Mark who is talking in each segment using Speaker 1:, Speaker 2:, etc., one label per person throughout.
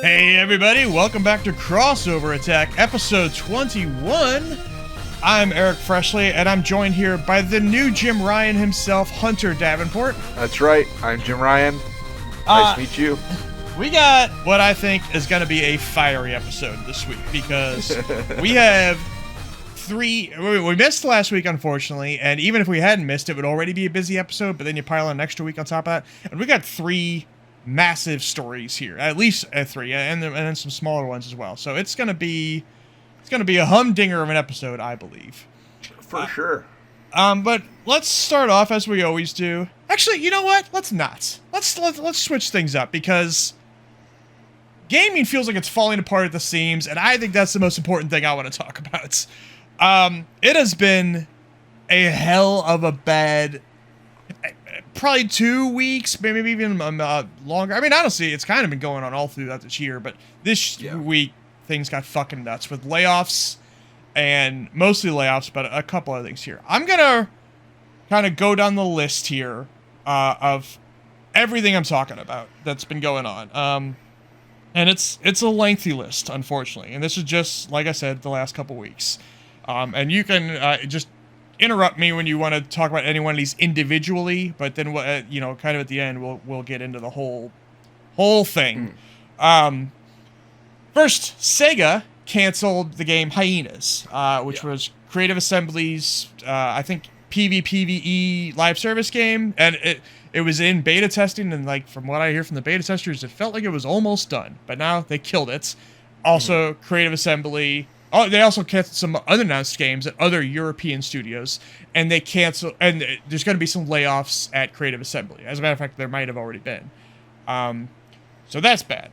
Speaker 1: Hey everybody, welcome back to Crossover Attack, episode 21. I'm Eric Freshley, and I'm joined here by the new Jim Ryan himself, Hunter Davenport.
Speaker 2: That's right, I'm Jim Ryan. Nice to meet you.
Speaker 1: We got what I think is going to be a fiery episode this week, because we have we missed last week, unfortunately, and even if we hadn't missed, it would already be a busy episode, but then you pile on an extra week on top of that, and we got three massive stories here, at least three, and then some smaller ones as well. So it's gonna be a humdinger of an episode, I believe,
Speaker 2: for sure.
Speaker 1: But let's start off as we always do. Actually, you know what? Let's not. Let's switch things up, because gaming feels like it's falling apart at the seams, and I think that's the most important thing I want to talk about. It has been a hell of a bad. Probably 2 weeks, maybe even longer. I mean, honestly, it's kind of been going on all throughout this year, but this week, things got fucking nuts with layoffs, and mostly layoffs, but a couple other things here. I'm going to kind of go down the list here of everything I'm talking about that's been going on. And it's a lengthy list, unfortunately, and this is just, like I said, the last couple weeks. And you can just interrupt me when you want to talk about any one of these individually, but then kind of at the end we'll get into the whole thing. First, Sega canceled the game Hyenas, which was Creative Assembly's I think PvPvE live service game, and it was in beta testing, and like from what I hear from the beta testers, it felt like it was almost done, but now they killed it. Also, Creative Assembly. Oh, they also canceled some unannounced games at other European studios, and there's going to be some layoffs at Creative Assembly. As a matter of fact, there might have already been. So that's bad.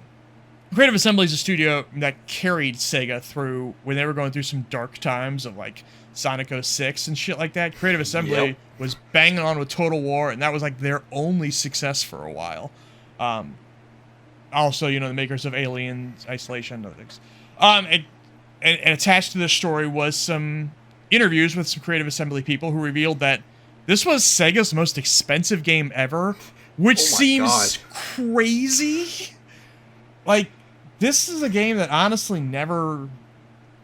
Speaker 1: Creative Assembly is a studio that carried Sega through when they were going through some dark times of like Sonic 06 and shit like that. Creative Assembly was banging on with Total War, and that was like their only success for a while. Also, the makers of Alien, Isolation, and other things. And attached to this story was some interviews with some Creative Assembly people who revealed that this was Sega's most expensive game ever, which seems crazy. Like, this is a game that honestly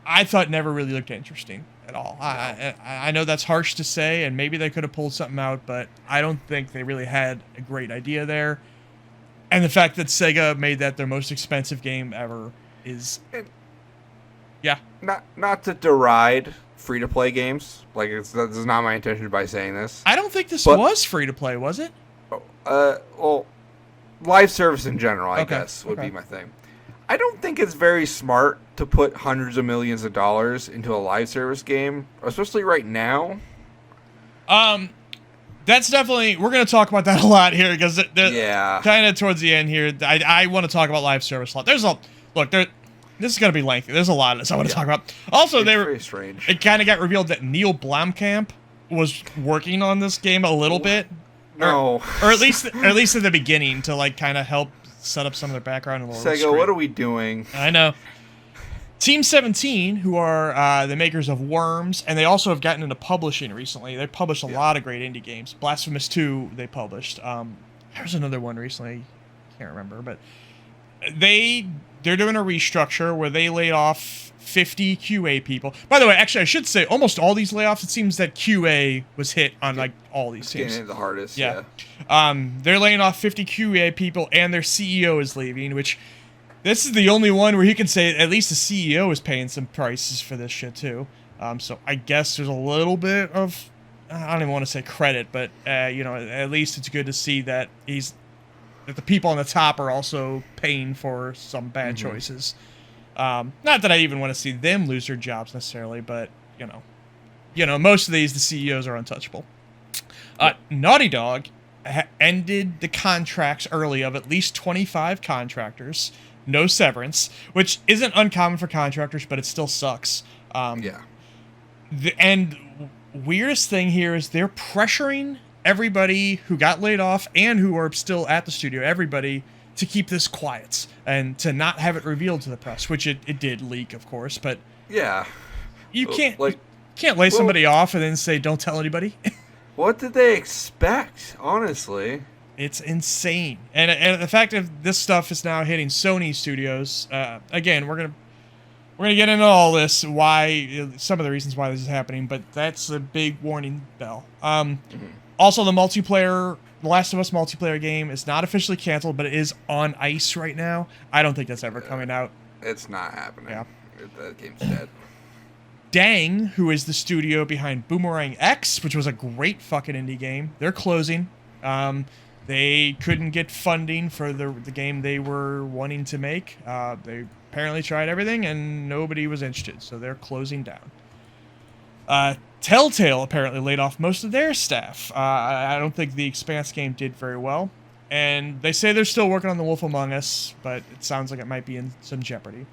Speaker 1: I thought never really looked interesting at all. I know that's harsh to say, and maybe they could have pulled something out, but I don't think they really had a great idea there. And the fact that Sega made that their most expensive game ever is... Yeah.
Speaker 2: Not to deride free-to-play games. Like, this is not my intention by saying this.
Speaker 1: I don't think this was free-to-play, was it?
Speaker 2: Well, live service in general, I guess, would be my thing. I don't think it's very smart to put hundreds of millions of dollars into a live service game, especially right now.
Speaker 1: That's definitely... We're going to talk about that a lot here, because kind of towards the end here, I want to talk about live service a lot. This is going to be lengthy. There's a lot of this I want to talk about. Also,
Speaker 2: very strange.
Speaker 1: It kind of got revealed that Neil Blomkamp was working on this game a little bit.
Speaker 2: No.
Speaker 1: Or at least at the beginning, to like kind of help set up some of their background.
Speaker 2: Sega, what are we doing?
Speaker 1: I know. Team 17, who are the makers of Worms, and they also have gotten into publishing recently. They published a lot of great indie games. Blasphemous 2 they published. There's another one recently. Can't remember, but they're doing a restructure where they laid off 50 QA people. By the way, actually, I should say almost all these layoffs, it seems that QA was hit on like all these teams.
Speaker 2: Getting it the hardest,
Speaker 1: yeah. They're laying off 50 QA people, and their CEO is leaving, which this is the only one where you can say at least the CEO is paying some prices for this shit too. So I guess there's a little bit of, I don't even want to say credit, but at least it's good to see that that the people on the top are also paying for some bad choices. Not that I even want to see them lose their jobs necessarily, but, most of these, the CEOs are untouchable. Naughty Dog ended the contracts early of at least 25 contractors, no severance, which isn't uncommon for contractors, but it still sucks. And weirdest thing here is they're pressuring everybody who got laid off and who are still at the studio, everybody, to keep this quiet and to not have it revealed to the press, which it did leak, of course, but you can't lay somebody off and then say, don't tell anybody.
Speaker 2: What did they expect, honestly?
Speaker 1: It's insane. And the fact that this stuff is now hitting Sony studios, again, we're gonna get into all this, why, some of the reasons why this is happening, but that's a big warning bell. Also, the Last of Us multiplayer game is not officially canceled, but it is on ice right now. I don't think that's ever coming out.
Speaker 2: It's not happening.
Speaker 1: Yeah.
Speaker 2: That game's dead.
Speaker 1: Dang, who is the studio behind Boomerang X, which was a great fucking indie game, they're closing. They couldn't get funding for the game they were wanting to make. They apparently tried everything, and nobody was interested, so they're closing down. Telltale apparently laid off most of their staff. I don't think the Expanse game did very well. And they say they're still working on The Wolf Among Us, but it sounds like it might be in some jeopardy.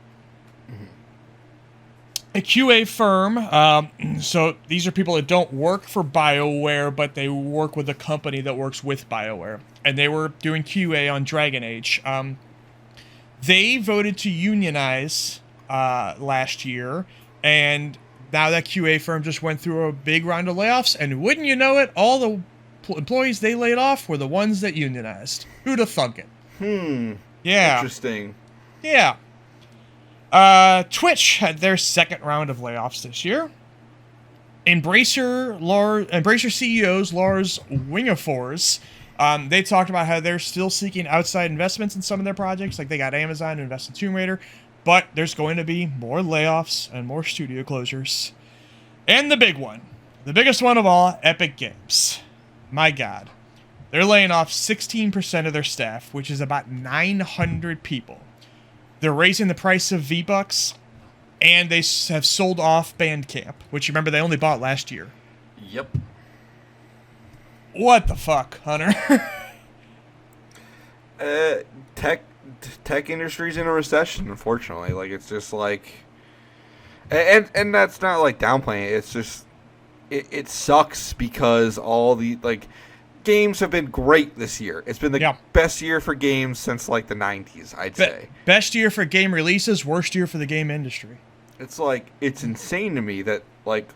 Speaker 1: A QA firm, so these are people that don't work for BioWare, but they work with a company that works with BioWare. And they were doing QA on Dragon Age. They voted to unionize last year, and now that QA firm just went through a big round of layoffs, and wouldn't you know it, all the employees they laid off were the ones that unionized. Who'd have thunk it? Yeah.
Speaker 2: Interesting.
Speaker 1: Yeah. Twitch had their second round of layoffs this year. Embracer CEOs Lars Wingefors, they talked about how they're still seeking outside investments in some of their projects, like they got Amazon to invest in Tomb Raider, but there's going to be more layoffs and more studio closures. And the big one, the biggest one of all, Epic Games. My God. They're laying off 16% of their staff, which is about 900 people. They're raising the price of V-Bucks, and they have sold off Bandcamp, which, remember, they only bought last year.
Speaker 2: Yep.
Speaker 1: What the fuck, Hunter?
Speaker 2: Tech industry's in a recession, unfortunately. Like, it's just like... And that's not, like, downplaying it. It's just... It sucks because all the, like... Games have been great this year. It's been the best year for games since, like, the 90s, I'd say.
Speaker 1: Best year for game releases, worst year for the game industry.
Speaker 2: It's like, it's insane to me that, like,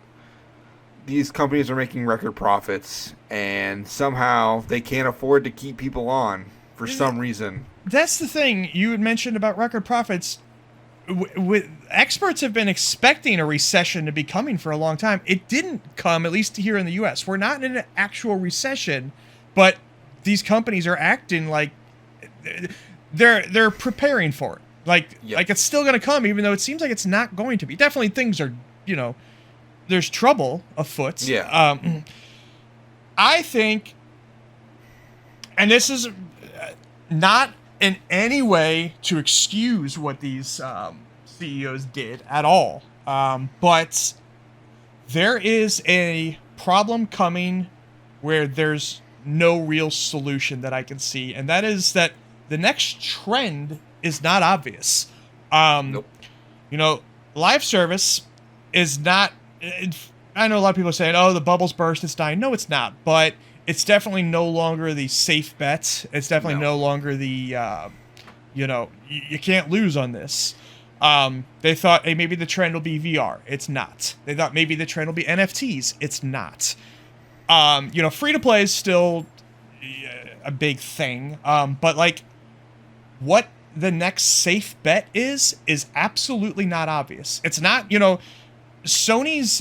Speaker 2: these companies are making record profits, and somehow they can't afford to keep people on for some reason.
Speaker 1: That's the thing you had mentioned about record profits. Experts have been expecting a recession to be coming for a long time. It didn't come, at least here in the U.S. We're not in an actual recession, but these companies are acting like they're preparing for it. Like it's still going to come, even though it seems like it's not going to be. Definitely things are, there's trouble afoot.
Speaker 2: Yeah.
Speaker 1: I think, and this is not in any way to excuse what these CEOs did at all. But there is a problem coming where there's no real solution that I can see, and that is that the next trend is not obvious.
Speaker 2: Nope.
Speaker 1: Live service is not... I know a lot of people are saying, oh, the bubble's burst, it's dying. No, it's not, but... It's definitely no longer the safe bet. It's definitely no longer the, you can't lose on this. They thought, hey, maybe the trend will be VR. It's not. They thought maybe the trend will be NFTs. It's not. Free-to-play is still a big thing. But, like, what the next safe bet is absolutely not obvious. It's not, Sony's,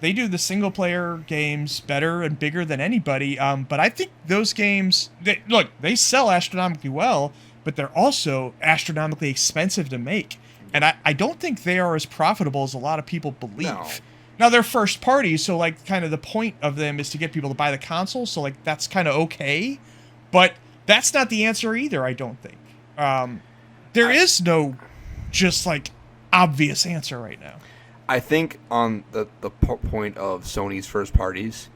Speaker 1: they do the single-player games better and bigger than anybody, but I think those games, they sell astronomically well, but they're also astronomically expensive to make, and I don't think they are as profitable as a lot of people believe.
Speaker 2: No.
Speaker 1: Now, they're first party, so, like, kind of the point of them is to get people to buy the console, so, like, that's kind of okay, but that's not the answer either, I don't think. There is no just, like, obvious answer right now.
Speaker 2: I think on the point of Sony's first parties,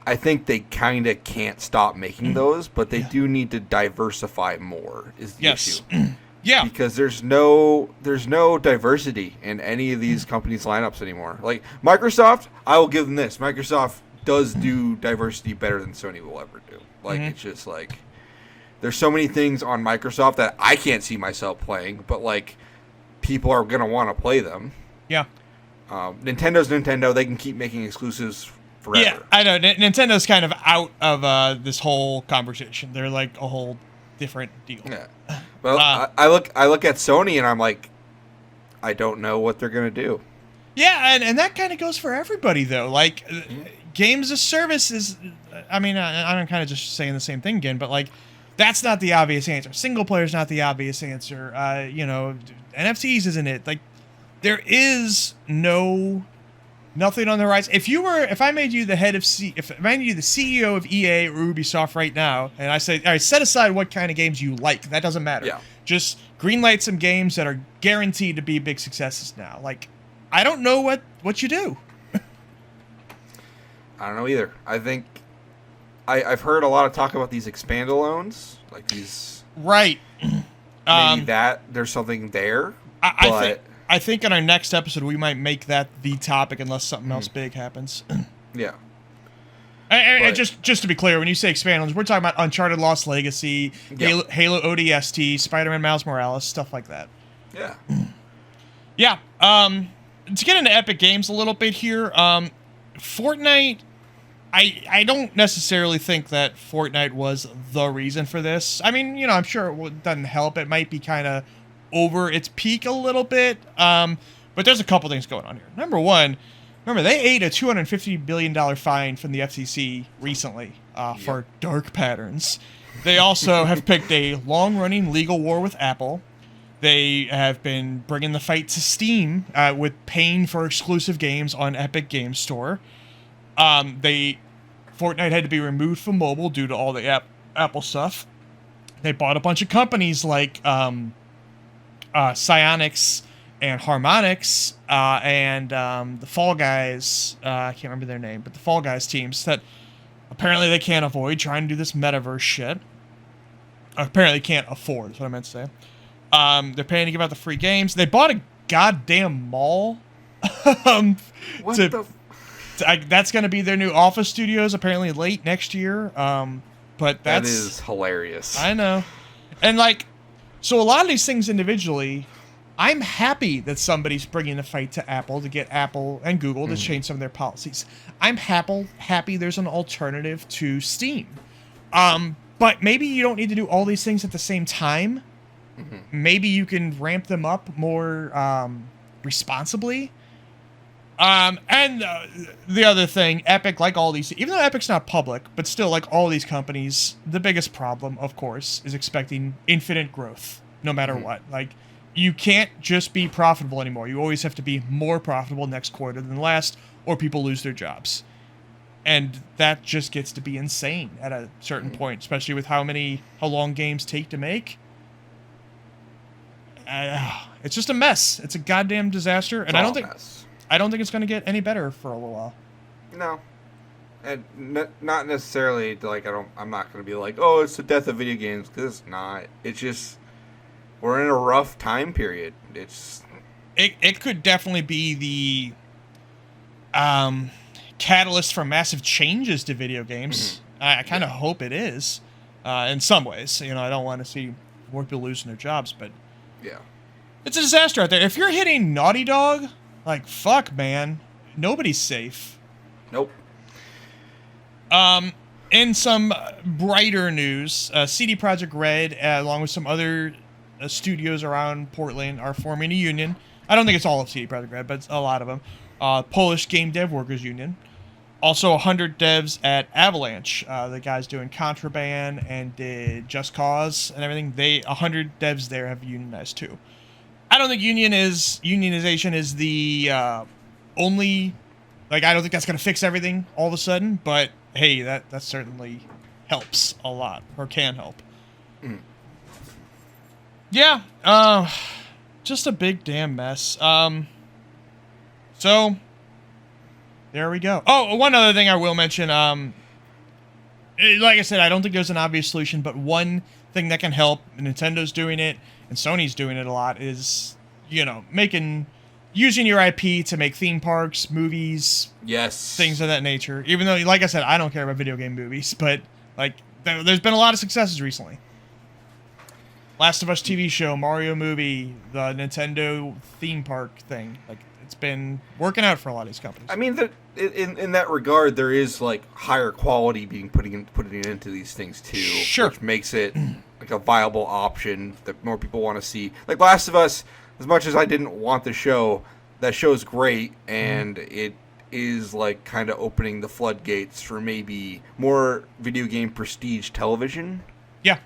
Speaker 2: I think they kind of can't stop making those, but they do need to diversify more is the issue.
Speaker 1: Yeah.
Speaker 2: Because there's no diversity in any of these companies' lineups anymore. Like Microsoft, I will give them this. Microsoft does do diversity better than Sony will ever do. Like it's just like there's so many things on Microsoft that I can't see myself playing, but like people are going to want to play them.
Speaker 1: Yeah.
Speaker 2: Nintendo's Nintendo. They can keep making exclusives forever.
Speaker 1: Yeah, I know. Nintendo's kind of out of this whole conversation. They're like a whole different deal.
Speaker 2: Yeah. Well, I look at Sony and I'm like, I don't know what they're gonna do.
Speaker 1: Yeah, and that kind of goes for everybody though. Like, games as service is. I mean, I'm kind of just saying the same thing again, but like, that's not the obvious answer. Single player is not the obvious answer. NFTs isn't it? Like, there is nothing on the rise. If I made you the head of if I made you the CEO of EA or Ubisoft right now, and I say, all right, set aside what kind of games you like. That doesn't matter.
Speaker 2: Yeah.
Speaker 1: Just greenlight some games that are guaranteed to be big successes now. Like, I don't know what you do.
Speaker 2: I don't know either. I think I've heard a lot of talk about these expandalones, like these.
Speaker 1: Right.
Speaker 2: Maybe there's something there.
Speaker 1: I think in our next episode we might make that the topic unless something else big happens.
Speaker 2: Yeah.
Speaker 1: And just to be clear, when you say expandalones, we're talking about Uncharted Lost Legacy, Halo ODST, Spider-Man Miles Morales, stuff like that.
Speaker 2: Yeah.
Speaker 1: Yeah. To get into Epic Games a little bit here, Fortnite, I don't necessarily think that Fortnite was the reason for this. I mean, I'm sure it doesn't help. It might be kind of over its peak a little bit, but there's a couple things going on here. Number one, remember they ate a $250 billion fine from the FCC recently for dark patterns. They also have picked a long-running legal war with Apple. They have been bringing the fight to Steam with paying for exclusive games on Epic Games Store. Fortnite had to be removed from mobile due to all the Apple stuff. They bought a bunch of companies like Psyonix and Harmonix and the Fall Guys. I can't remember their name, but the Fall Guys teams that apparently they can't avoid trying to do this metaverse shit. Apparently can't afford, is what I meant to say. They're paying to give out the free games. They bought a goddamn mall. That's going to be their new office studios, apparently late next year. But that
Speaker 2: is hilarious.
Speaker 1: I know. And so a lot of these things individually, I'm happy that somebody's bringing a fight to Apple to get Apple and Google to change some of their policies. I'm happy there's an alternative to Steam. But maybe you don't need to do all these things at the same time. Maybe you can ramp them up more responsibly. And the other thing, Epic, like all these, even though Epic's not public, but still, like all these companies, the biggest problem, of course, is expecting infinite growth, no matter what. Like, you can't just be profitable anymore. You always have to be more profitable next quarter than last, or people lose their jobs. And that just gets to be insane at a certain point, especially with how long games take to make. It's just a mess. It's a goddamn disaster, and I don't think it's going to get any better for a little while.
Speaker 2: No, and not necessarily like I'm not going to be like, oh, it's the death of video games, because it's not. It's just we're in a rough time period. It
Speaker 1: could definitely be the catalyst for massive changes to video games. I kind of hope it is in some ways. I don't want to see more people losing their jobs, but
Speaker 2: yeah, it's
Speaker 1: a disaster out there. If you're hitting Naughty Dog, like, fuck, man, nobody's safe.
Speaker 2: Nope.
Speaker 1: In some brighter news, CD Projekt Red, along with some other studios around Portland, are forming a union. I don't think it's all of CD Projekt Red, but it's a lot of them. Polish Game Dev Workers Union. Also 100 devs at Avalanche, the guys doing Contraband and did Just Cause and everything. 100 devs there have unionized too. I don't think unionization is the only, I don't think that's going to fix everything all of a sudden, but hey, that certainly helps a lot, or can help. Yeah, just a big damn mess. So there we go. Oh, one other thing I will mention, like I said, I don't think there's an obvious solution, but one thing that can help, Nintendo's doing it, and Sony's doing it a lot, is, using your IP to make theme parks, movies, things of that nature. Even though, like I said, I don't care about video game movies, but, there's been a lot of successes recently. Last of Us TV show, Mario movie, the Nintendo theme park thing. It's been working out for a lot of these companies.
Speaker 2: I mean, in that regard, there is like higher quality being putting into these things too,
Speaker 1: sure,
Speaker 2: which makes it like a viable option that more people want to see. Like Last of Us, as much as I didn't want the show, that show's great, and it is like kind of opening the floodgates for maybe more video game prestige television.
Speaker 1: Yeah,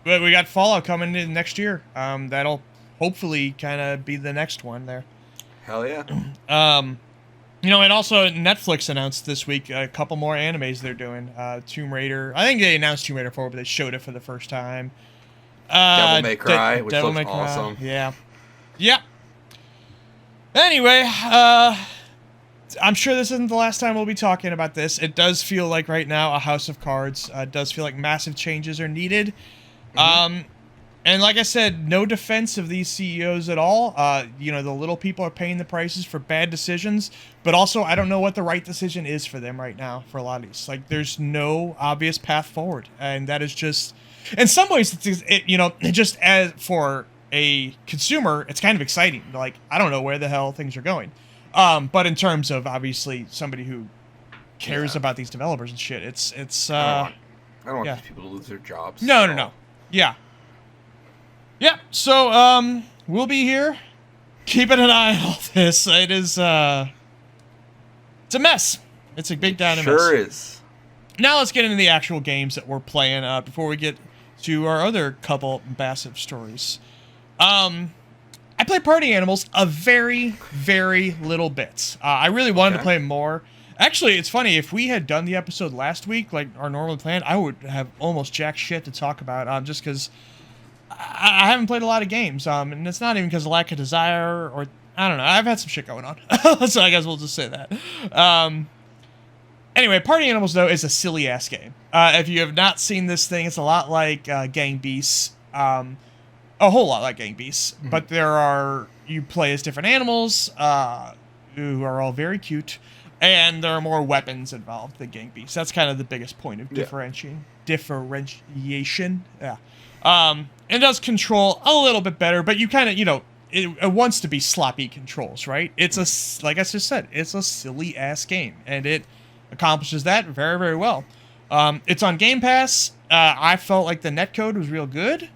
Speaker 1: but we got Fallout coming in next year. That'll hopefully kind of be the next one there.
Speaker 2: Hell yeah.
Speaker 1: And also Netflix announced this week a couple more animes they're doing. Tomb Raider. I think they announced Tomb Raider 4, but they showed it for the first time.
Speaker 2: Devil May Cry, which
Speaker 1: Devil
Speaker 2: looks
Speaker 1: May
Speaker 2: awesome.
Speaker 1: Cry. Yeah. Yeah. Anyway, I'm sure this isn't the last time we'll be talking about this. It does feel like right now a House of Cards. It does feel like massive changes are needed. Mm-hmm. And like I said, no defense of these CEOs at all. The little people are paying the prices for bad decisions, but also I don't know what the right decision is for them right now for a lot of these. Like, there's no obvious path forward, and that is just, in some ways, just as for a consumer, it's kind of exciting. Like, I don't know where the hell things are going. But in terms of obviously somebody who cares about these developers and shit, it's.
Speaker 2: I don't want these people to lose their jobs.
Speaker 1: No. Yeah. Yeah, so, we'll be here, keeping an eye on all this. It is, it's a mess. It's a big down mess.
Speaker 2: Sure is.
Speaker 1: Now let's get into the actual games that we're playing, before we get to our other couple massive stories. I played Party Animals a very, very little bit. I really wanted to play more. Actually, it's funny, if we had done the episode last week, like our normal plan, I would have almost jack shit to talk about, just because I haven't played a lot of games, and it's not even because of lack of desire, or I don't know. I've had some shit going on, so I guess we'll just say that. Anyway, Party Animals, though, is a silly-ass game. If you have not seen this thing, it's a lot like Gang Beasts, a whole lot like Gang Beasts, but you play as different animals, who are all very cute, and there are more weapons involved than Gang Beasts. That's kind of the biggest point of differentiation. Yeah. It does control a little bit better, but you kind of, it wants to be sloppy controls, right? Like I just said, it's a silly-ass game, and it accomplishes that very, very well. It's on Game Pass. I felt like the netcode was real good.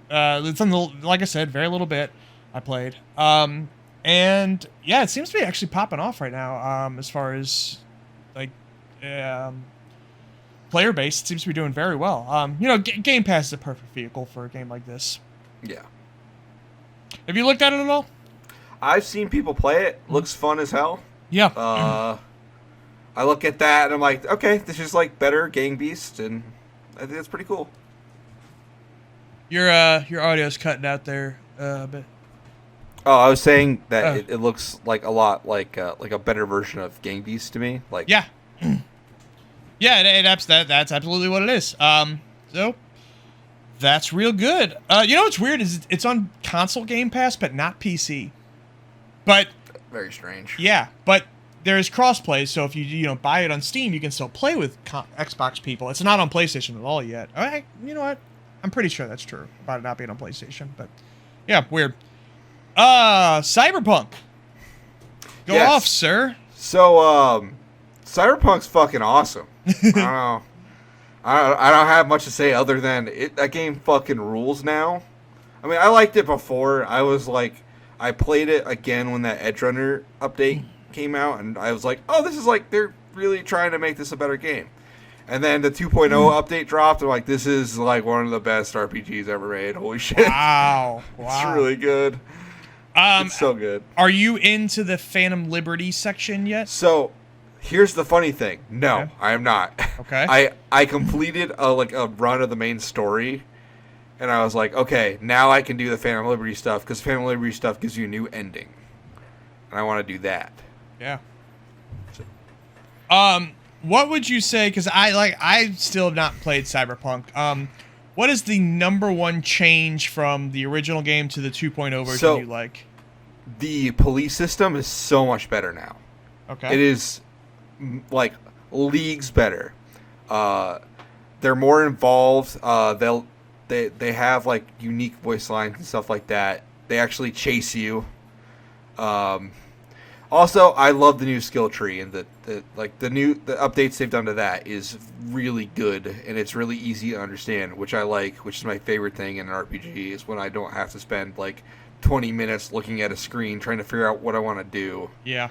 Speaker 1: It's on like I said, very little bit I played. And yeah, it seems to be actually popping off right now, as far as, like, player base. It seems to be doing very well. Game Pass is a perfect vehicle for a game like this.
Speaker 2: Yeah.
Speaker 1: Have you looked at it at all?
Speaker 2: I've seen people play it. Looks fun as hell.
Speaker 1: Yeah.
Speaker 2: I look at that and I'm like, okay, this is like better Gang Beast, and I think that's pretty cool.
Speaker 1: Your audio's cutting out there a bit.
Speaker 2: Oh, I was saying that it looks like a lot like a better version of Gang Beast to me. Like,
Speaker 1: yeah. Yeah, that's absolutely what it is. So that's real good. What's weird is it's on console Game Pass, but not PC. But
Speaker 2: very strange.
Speaker 1: Yeah, but there is crossplay, so if you buy it on Steam, you can still play with Xbox people. It's not on PlayStation at all yet. All right, you know what? I'm pretty sure that's true about it not being on PlayStation. But yeah, weird. Cyberpunk. Go off, sir.
Speaker 2: So, Cyberpunk's fucking awesome. I don't know. I don't have much to say other than that game fucking rules now. I mean, I liked it before. I played it again when that Edge Runner update came out, and I was like, oh, this is like, they're really trying to make this a better game. And then the 2.0 update dropped, and I'm like, this is like one of the best RPGs ever made. Holy shit.
Speaker 1: Wow.
Speaker 2: It's really good. It's so good.
Speaker 1: Are you into the Phantom Liberty section yet?
Speaker 2: So, here's the funny thing. No, okay. I am not.
Speaker 1: Okay.
Speaker 2: I completed a run of the main story, and I was like, okay, now I can do the Phantom Liberty stuff, because Phantom Liberty stuff gives you a new ending. And I want to do that.
Speaker 1: Yeah. So. What would you say, because I still have not played Cyberpunk, what is the number one change from the original game to the 2.0 version you like?
Speaker 2: The police system is so much better now.
Speaker 1: Okay.
Speaker 2: It is, like, leagues better. They're more involved. They have, like, unique voice lines and stuff like that. They actually chase you. Also, I love the new skill tree, and the updates they've done to that is really good, and it's really easy to understand, which I like. Which is my favorite thing in an RPG is when I don't have to spend like 20 minutes looking at a screen trying to figure out what I want to do.
Speaker 1: Yeah.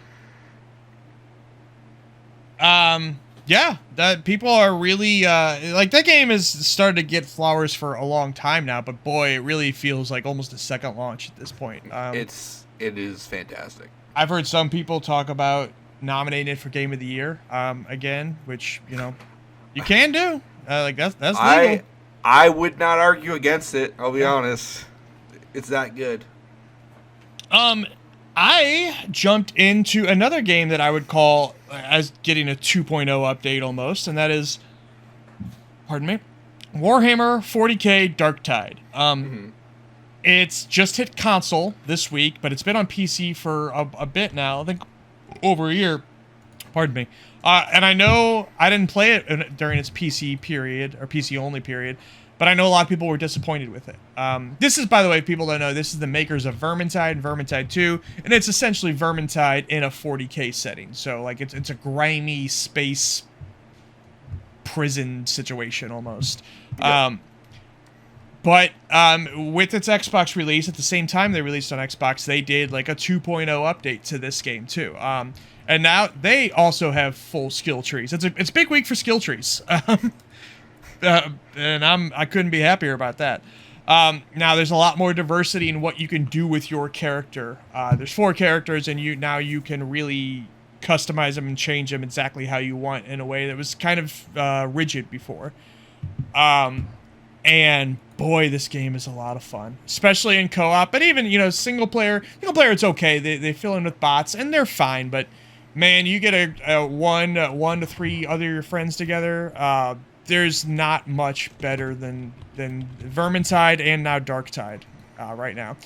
Speaker 1: Yeah, that people are really like that game has started to get flowers for a long time now, but boy, it really feels like almost a second launch at this point.
Speaker 2: It is fantastic.
Speaker 1: I've heard some people talk about nominating it for Game of the Year again, which you can do. Like that's legal.
Speaker 2: I would not argue against it. I'll be honest. It's that good.
Speaker 1: I jumped into another game that I would call as getting a 2.0 update almost, and that is, pardon me, Warhammer 40k Darktide. It's just hit console this week, but it's been on PC for a bit now. I think over a year. Pardon me. And I know I didn't play it during its PC period, or PC only period, but I know a lot of people were disappointed with it. This is, by the way, if people don't know, this is the makers of Vermintide and Vermintide 2, and it's essentially Vermintide in a 40k setting. So, like, it's a grimy space prison situation almost. Yeah. But with its Xbox release, at the same time they released on Xbox, they did like a 2.0 update to this game too. And now they also have full skill trees. It's a big week for skill trees. And I couldn't be happier about that. Now there's a lot more diversity in what you can do with your character. There's 4 characters, and you can really customize them and change them exactly how you want in a way that was kind of rigid before. And boy, this game is a lot of fun, especially in co-op. But even single player, it's okay. They fill in with bots, and they're fine. But man, you get a one to 3 other your friends together. There's not much better than Vermintide and now Darktide right now.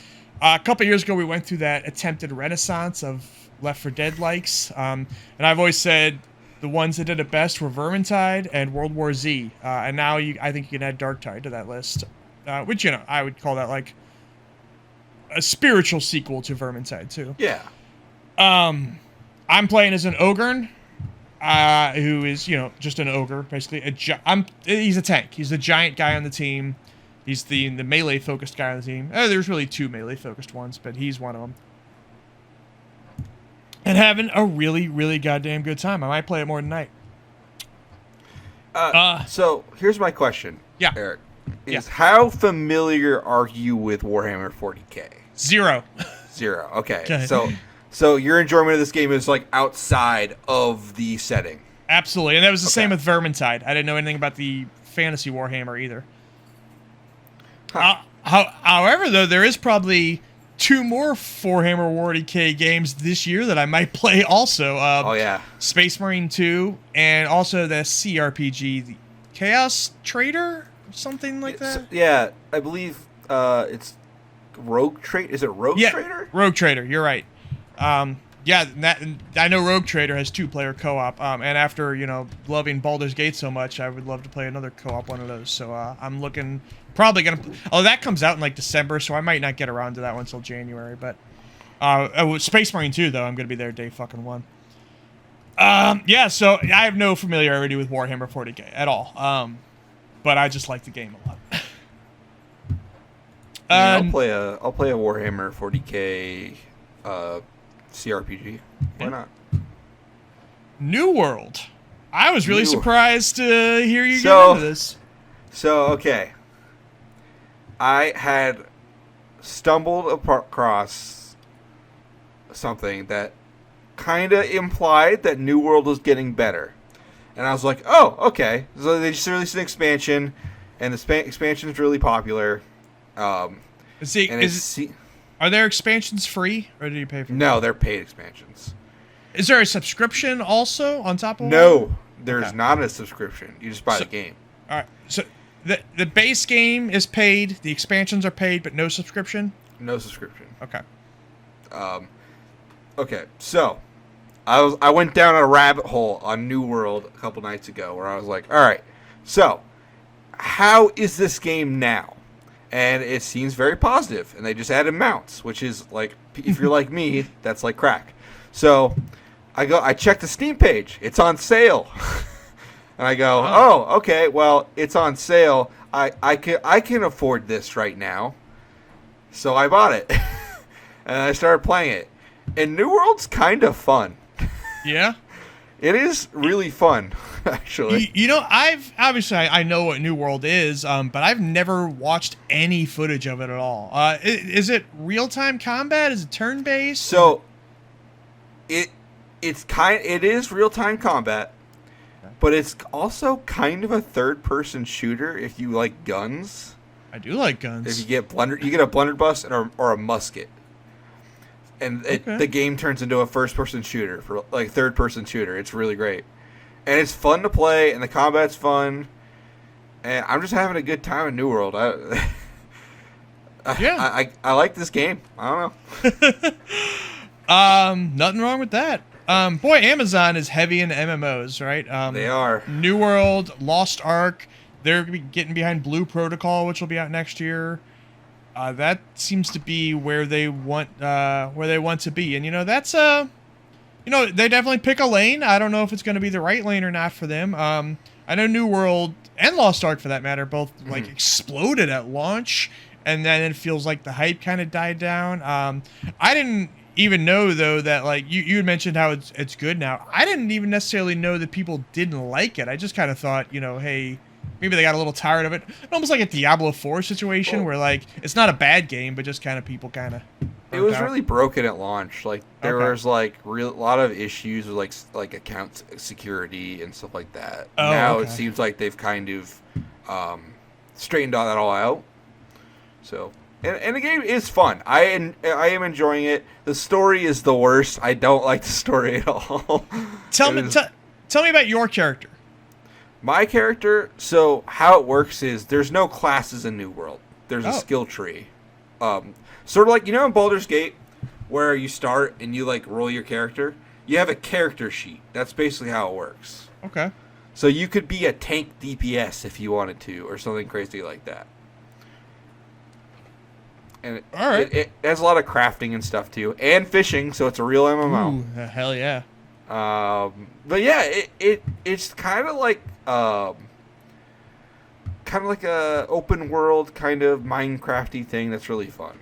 Speaker 1: A couple years ago, we went through that attempted renaissance of Left 4 Dead likes, and I've always said the ones that did it best were Vermintide and World War Z, and now I think you can add Darktide to that list, which I would call that like a spiritual sequel to Vermintide too.
Speaker 2: Yeah.
Speaker 1: I'm playing as an ogre. Who is, just an ogre, basically. He's a tank. He's the giant guy on the team. He's the melee-focused guy on the team. There's really 2 melee-focused ones, but he's one of them. And having a really, really goddamn good time. I might play it more tonight.
Speaker 2: So, here's my question,
Speaker 1: yeah.
Speaker 2: Eric. How familiar are you with Warhammer 40k?
Speaker 1: 0.
Speaker 2: 0, okay. So your enjoyment of this game is like outside of the setting.
Speaker 1: Absolutely, and that was the same with Vermintide. I didn't know anything about the fantasy Warhammer either. However, though, there is probably 2 more Warhammer 40k games this year that I might play also.
Speaker 2: Oh yeah,
Speaker 1: Space Marine 2, and also the CRPG, the Chaos Trader, or something like that.
Speaker 2: Yeah, I believe it's Rogue Trader. Is it Rogue Trader?
Speaker 1: Rogue Trader. You're right. I know Rogue Trader has 2-player co-op, and after loving Baldur's Gate so much, I would love to play another co-op one of those. So I'm probably gonna. Oh, that comes out in like December, so I might not get around to that one until January. But Space Marine 2 though, I'm gonna be there day fucking 1. So I have no familiarity with Warhammer 40k at all. But I just like the game a lot.
Speaker 2: I'll play a Warhammer 40k. CRPG. Why not?
Speaker 1: New World. I was really surprised to hear you get into this.
Speaker 2: So, okay. I had stumbled across something that kind of implied that New World was getting better. And I was like, oh, okay. So they just released an expansion, and the expansion is really popular.
Speaker 1: Are their expansions free, or do you pay for them?
Speaker 2: No, they're paid expansions.
Speaker 1: Is there a subscription also on top of it?
Speaker 2: No, there's not a subscription. You just buy the game.
Speaker 1: All right. So the base game is paid, the expansions are paid, but no subscription?
Speaker 2: No subscription.
Speaker 1: Okay.
Speaker 2: Okay, so I went down a rabbit hole on New World a couple nights ago where I was like, all right, so how is this game now? And it seems very positive, and they just added mounts, which is like, if you're like me, that's like crack. So I check the Steam page. It's on sale. And I go, oh, okay, well, it's on sale. I can afford this right now. So I bought it. And I started playing it. And New World's kind of fun.
Speaker 1: Yeah?
Speaker 2: It is really fun, actually.
Speaker 1: You know, I know what New World is, but I've never watched any footage of it at all. Is it real-time combat? Is it turn-based?
Speaker 2: So it is real-time combat, but it's also kind of a third-person shooter if you like guns.
Speaker 1: I do like guns.
Speaker 2: If you get a blunderbuss or a musket. And the game turns into a first-person shooter, third-person shooter. It's really great, and it's fun to play, and the combat's fun, and I'm just having a good time in New World. I like this game. I don't
Speaker 1: know. Nothing wrong with that. Boy, Amazon is heavy in MMOs, right?
Speaker 2: They are.
Speaker 1: New World, Lost Ark. They're getting behind Blue Protocol, which will be out next year. That seems to be where they want to be, and that's they definitely pick a lane. I don't know if it's going to be the right lane or not for them. I know New World and Lost Ark, for that matter, both exploded at launch, and then it feels like the hype kind of died down. I didn't even know though that you had mentioned how it's good now. I didn't even necessarily know that people didn't like it. I just kind of thought, hey. Maybe they got a little tired of it. Almost like a Diablo 4 situation where, it's not a bad game, but just kind of people kind of...
Speaker 2: It was really broken at launch. There was, a lot of issues with, account security and stuff like that. Now it seems like they've kind of straightened that all out. So... And the game is fun. I am enjoying it. The story is the worst. I don't like the story at all.
Speaker 1: Tell me about your character.
Speaker 2: My character, so how it works is there's no classes in New World. There's a skill tree. Sort of like, in Baldur's Gate, where you start and you, roll your character. You have a character sheet. That's basically how it works.
Speaker 1: Okay.
Speaker 2: So you could be a tank DPS if you wanted to, or something crazy like that. And
Speaker 1: all right.
Speaker 2: It has a lot of crafting and stuff, too. And fishing, so it's a real MMO.
Speaker 1: Ooh, hell yeah.
Speaker 2: But yeah, it's kind of like a open world kind of Minecrafty thing that's really fun.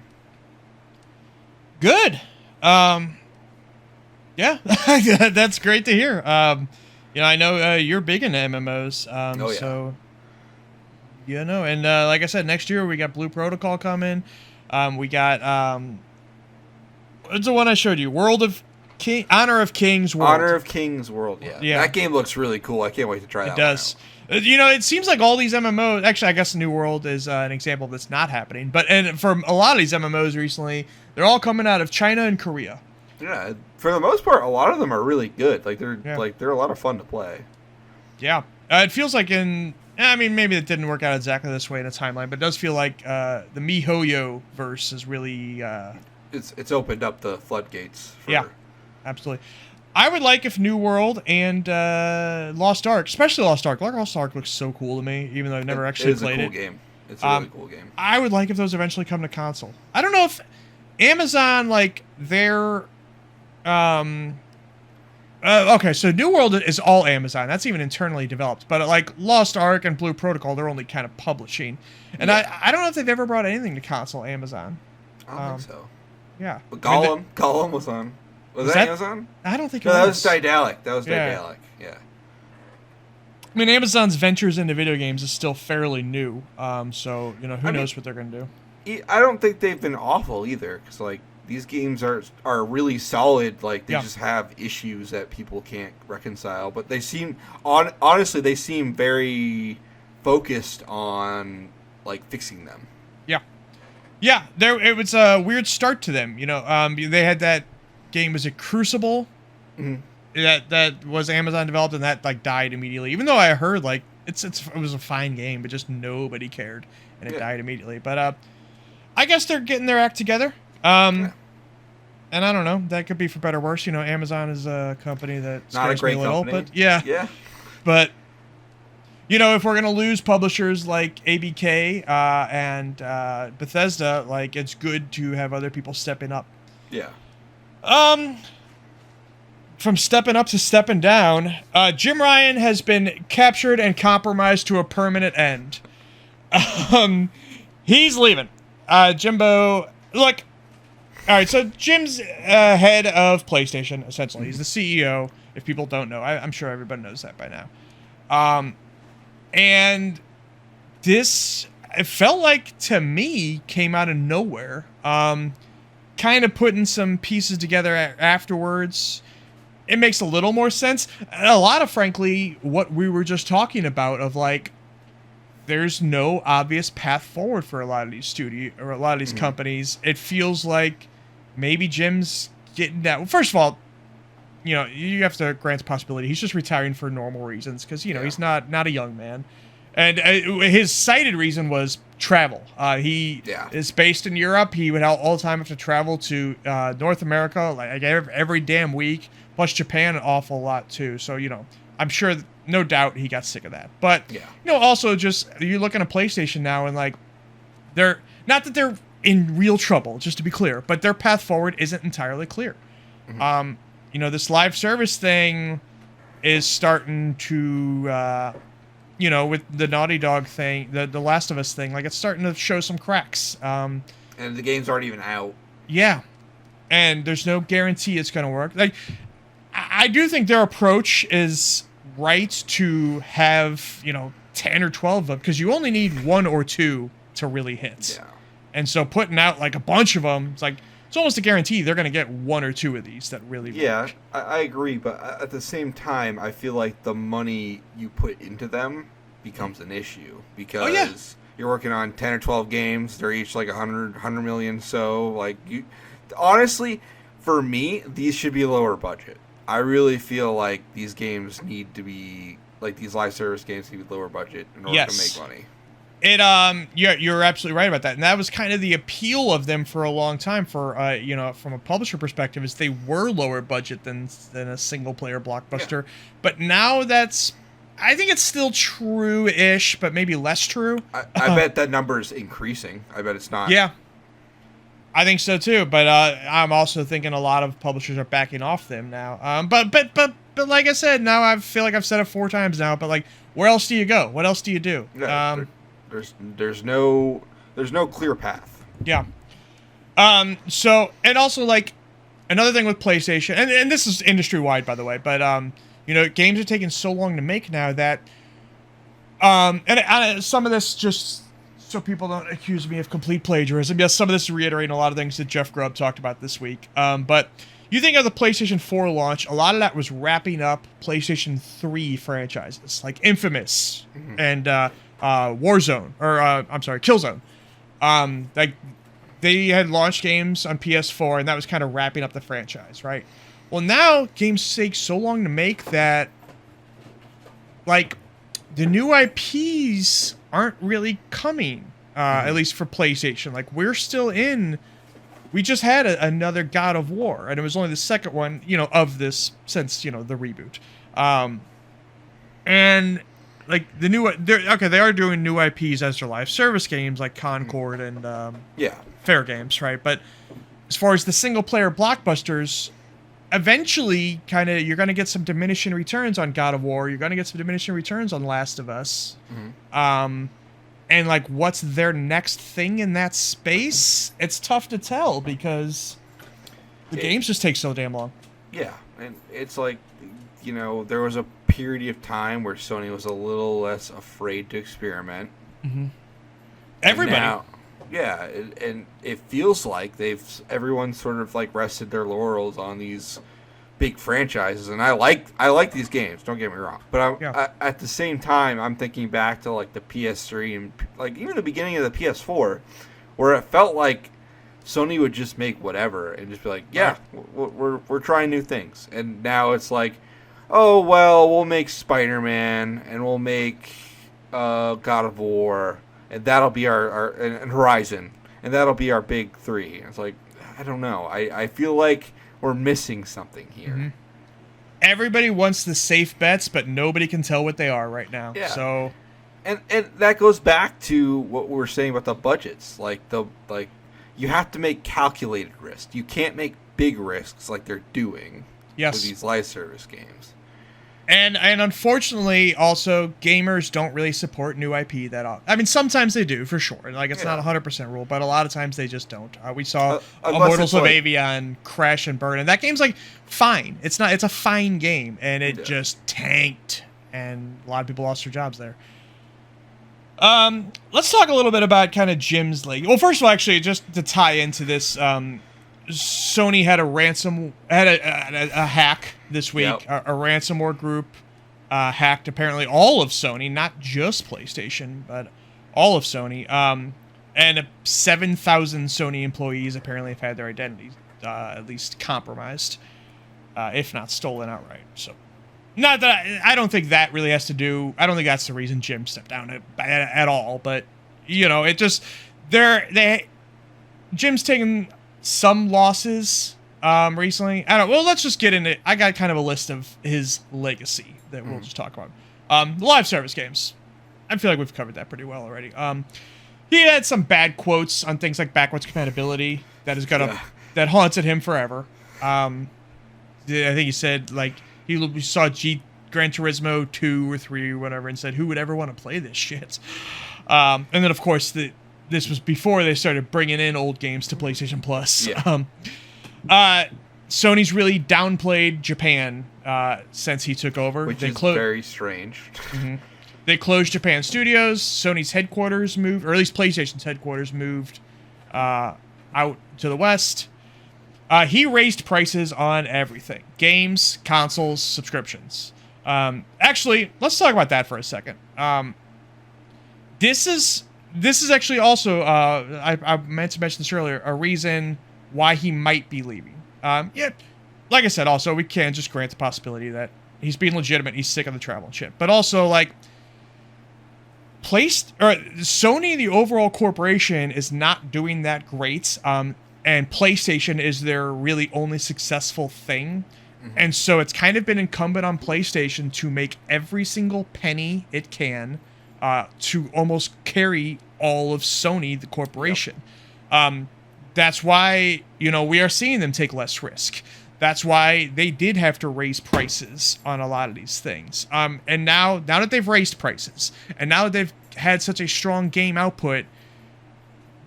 Speaker 1: Good. Yeah, that's great to hear. I know you're big into MMOs.
Speaker 2: Oh, yeah.
Speaker 1: So and like I said, next year we got Blue Protocol coming. We got what's the one I showed you? Honor of Kings World.
Speaker 2: Honor of Kings World, yeah. That game looks really cool. I can't wait to try that.
Speaker 1: It does. It seems like all these MMOs... Actually, I guess New World is an example that's not happening. And for a lot of these MMOs recently, they're all coming out of China and Korea.
Speaker 2: Yeah, for the most part, a lot of them are really good. They're a lot of fun to play.
Speaker 1: Yeah. It feels like maybe it didn't work out exactly this way in a timeline, but it does feel like the MiHoYo verse is really...
Speaker 2: It's opened up the floodgates.
Speaker 1: Yeah. Absolutely. I would like if New World and Lost Ark, especially Lost Ark. Lost Ark looks so cool to me, even though I've never actually played it.
Speaker 2: It's a really cool game.
Speaker 1: I would like if those eventually come to console. I don't know if Amazon, their... okay, so New World is all Amazon. That's even internally developed. But Lost Ark and Blue Protocol, they're only kind of publishing. And I don't know if they've ever brought anything to console Amazon.
Speaker 2: I don't think so.
Speaker 1: Yeah.
Speaker 2: But Gollum was on... Was that Amazon?
Speaker 1: I don't think it was.
Speaker 2: That was Daedalic. Yeah.
Speaker 1: I mean, Amazon's ventures into video games is still fairly new. So, who knows what they're going to
Speaker 2: do. I don't think they've been awful either. Because, these games are really solid. They just have issues that people can't reconcile. But they seem... Honestly, they seem very focused on, fixing them.
Speaker 1: Yeah. Yeah. It was a weird start to them. They had that... game was a Crucible that was Amazon developed, and that died immediately, even though I heard it was a fine game, but just nobody cared, and it died immediately. But I guess they're getting their act together, and I don't know, that could be for better or worse. Amazon is a company that scares me a little, but but if we're gonna lose publishers like ABK and Bethesda, it's good to have other people stepping up.
Speaker 2: Yeah.
Speaker 1: from stepping up to stepping down, Jim Ryan has been captured and compromised to a permanent end. He's leaving. Jimbo, look. All right, so Jim's head of PlayStation, essentially. He's the CEO, if people don't know. I'm sure everybody knows that by now. And this, it felt like, to me, came out of nowhere. Kind of putting some pieces together afterwards. It makes a little more sense. And a lot of, frankly, what we were just talking about of, like, there's no obvious path forward for a lot of these or a lot of these companies. It feels like maybe Jim's getting that. Well, first of all, you have to grant the possibility he's just retiring for normal reasons because he's not a young man, and his cited reason was travel. He is based in Europe. He would all the time have to travel to North America like every damn week, plus Japan an awful lot too. So I'm sure. No doubt he got sick of that. But, also just, you look at a PlayStation now and, like, they're, not that they're in real trouble, just to be clear, but their path forward isn't entirely clear. This live service thing is starting to, with the Naughty Dog thing, the Last of Us thing, like, it's starting to show some cracks.
Speaker 2: And the games aren't even out.
Speaker 1: Yeah. And there's no guarantee it's going to work. Like, I do think their approach is right to have 10 or 12 of them because you only need 1 or 2 to really hit. And so putting out like a bunch of them, it's almost a guarantee they're going to get 1 or 2 of these that really work.
Speaker 2: I agree, but at the same time I feel like the money you put into them becomes an issue because you're working on 10 or 12 games. They're each like 100 million. So like honestly, for me, these should be lower budget. I really feel like these games need to be, like these live service games need to be lower budget in order to make money.
Speaker 1: You're absolutely right about that. And that was kind of the appeal of them for a long time for, from a publisher perspective is they were lower budget than a single player blockbuster. Yeah. But now I think it's still true-ish, but maybe less true.
Speaker 2: I bet that number is increasing. I bet it's not.
Speaker 1: Yeah. I think so too, but I'm also thinking a lot of publishers are backing off them now. But like I said, now I feel like I've said it 4 times now. But like, where else do you go? What else do you do?
Speaker 2: There's no clear path.
Speaker 1: Yeah. So and also like another thing with PlayStation, and this is industry wide by the way, but games are taking so long to make now that and some of this just. So people don't accuse me of complete plagiarism. Yes, some of this is reiterating a lot of things that Jeff Grubb talked about this week. But you think of the PlayStation 4 launch, a lot of that was wrapping up PlayStation 3 franchises, like Infamous and Warzone, or Killzone. Like they had launched games on PS4, and that was kind of wrapping up the franchise, right? Well, now games take so long to make that, like, the new IPs aren't really coming, at least for PlayStation. Like, we just had another God of War, and it was only the second one, of this since, the reboot. And, like, they are doing new IPs as their live service games, like Concord and, Fair Games, right? But as far as the single-player blockbusters, eventually, you're going to get some diminishing returns on God of War. You're going to get some diminishing returns on Last of Us. And, like, what's their next thing in that space? It's tough to tell because the games just take so damn long.
Speaker 2: Yeah, and it's like, there was a period of time where Sony was a little less afraid to experiment.
Speaker 1: Everybody.
Speaker 2: And it feels like everyone sort of like rested their laurels on these big franchises, and I like these games. Don't get me wrong, but at the same time, I'm thinking back to like the PS3 and like even the beginning of the PS4, where it felt like Sony would just make whatever and just be like, we're trying new things, and now it's like, oh well, we'll make Spider-Man and we'll make God of War. And that'll be our and Horizon, and that'll be our big 3. It's like, I don't know. I feel like we're missing something here.
Speaker 1: Everybody wants the safe bets, but nobody can tell what they are right now.
Speaker 2: Yeah.
Speaker 1: So,
Speaker 2: and that goes back to what we were saying about the budgets. Like you have to make calculated risks. You can't make big risks like they're doing. with these live service games.
Speaker 1: And unfortunately, also, gamers don't really support new IP that often. I mean, sometimes they do, for sure. Like, it's not a 100% rule, but a lot of times they just don't. We saw Immortals of Avion crash and burn, and that game's, like, fine. It's a fine game, and it just tanked, and a lot of people lost their jobs there. Let's talk a little bit about kind of Jim's league. Well, first of all, actually, just to tie into this, Sony had a hack this week. Yep. A ransomware group hacked apparently all of Sony, not just PlayStation, but all of Sony. And 7,000 Sony employees apparently have had their identities at least compromised, if not stolen outright. So, not that I don't think that really has to do. I don't think that's the reason Jim stepped down at all. But it just Jim's taken some losses recently. I don't. Well, let's just get into it. I got kind of a list of his legacy that we'll just talk about. The live service games. I feel like we've covered that pretty well already. He had some bad quotes on things like backwards compatibility that that haunted him forever. I think he said like he saw Gran Turismo 2 or 3 or whatever and said, "Who would ever want to play this shit?" And then of course this was before they started bringing in old games to PlayStation Plus. Yeah. Sony's really downplayed Japan since he took over.
Speaker 2: Which is very strange.
Speaker 1: Mm-hmm. They closed Japan studios. Sony's headquarters moved, or at least PlayStation's headquarters moved out to the West. He raised prices on everything. Games, consoles, subscriptions. Actually, let's talk about that for a second. This is actually also, I meant to mention this earlier, a reason why he might be leaving. Yeah, like I said, also, we can't just grant the possibility that he's being legitimate, he's sick of the travel and shit. But also, like, Sony, the overall corporation, is not doing that great, and PlayStation is their really only successful thing. Mm-hmm. And so it's kind of been incumbent on PlayStation to make every single penny it can to almost carry all of Sony, the corporation. Yep. That's why, we are seeing them take less risk. That's why they did have to raise prices on a lot of these things. And now that they've raised prices, and now that they've had such a strong game output,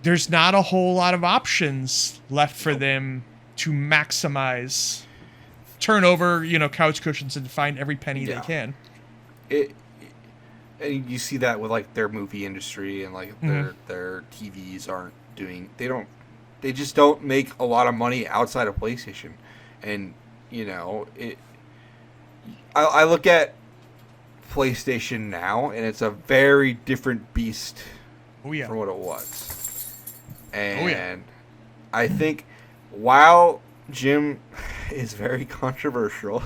Speaker 1: there's not a whole lot of options left for them to maximize turnover, couch cushions, and find every penny they can.
Speaker 2: And you see that with like their movie industry and like their TVs aren't doing. They just don't make a lot of money outside of PlayStation. And, I look at PlayStation now, and it's a very different beast from what it was. And I think while Jim is very controversial,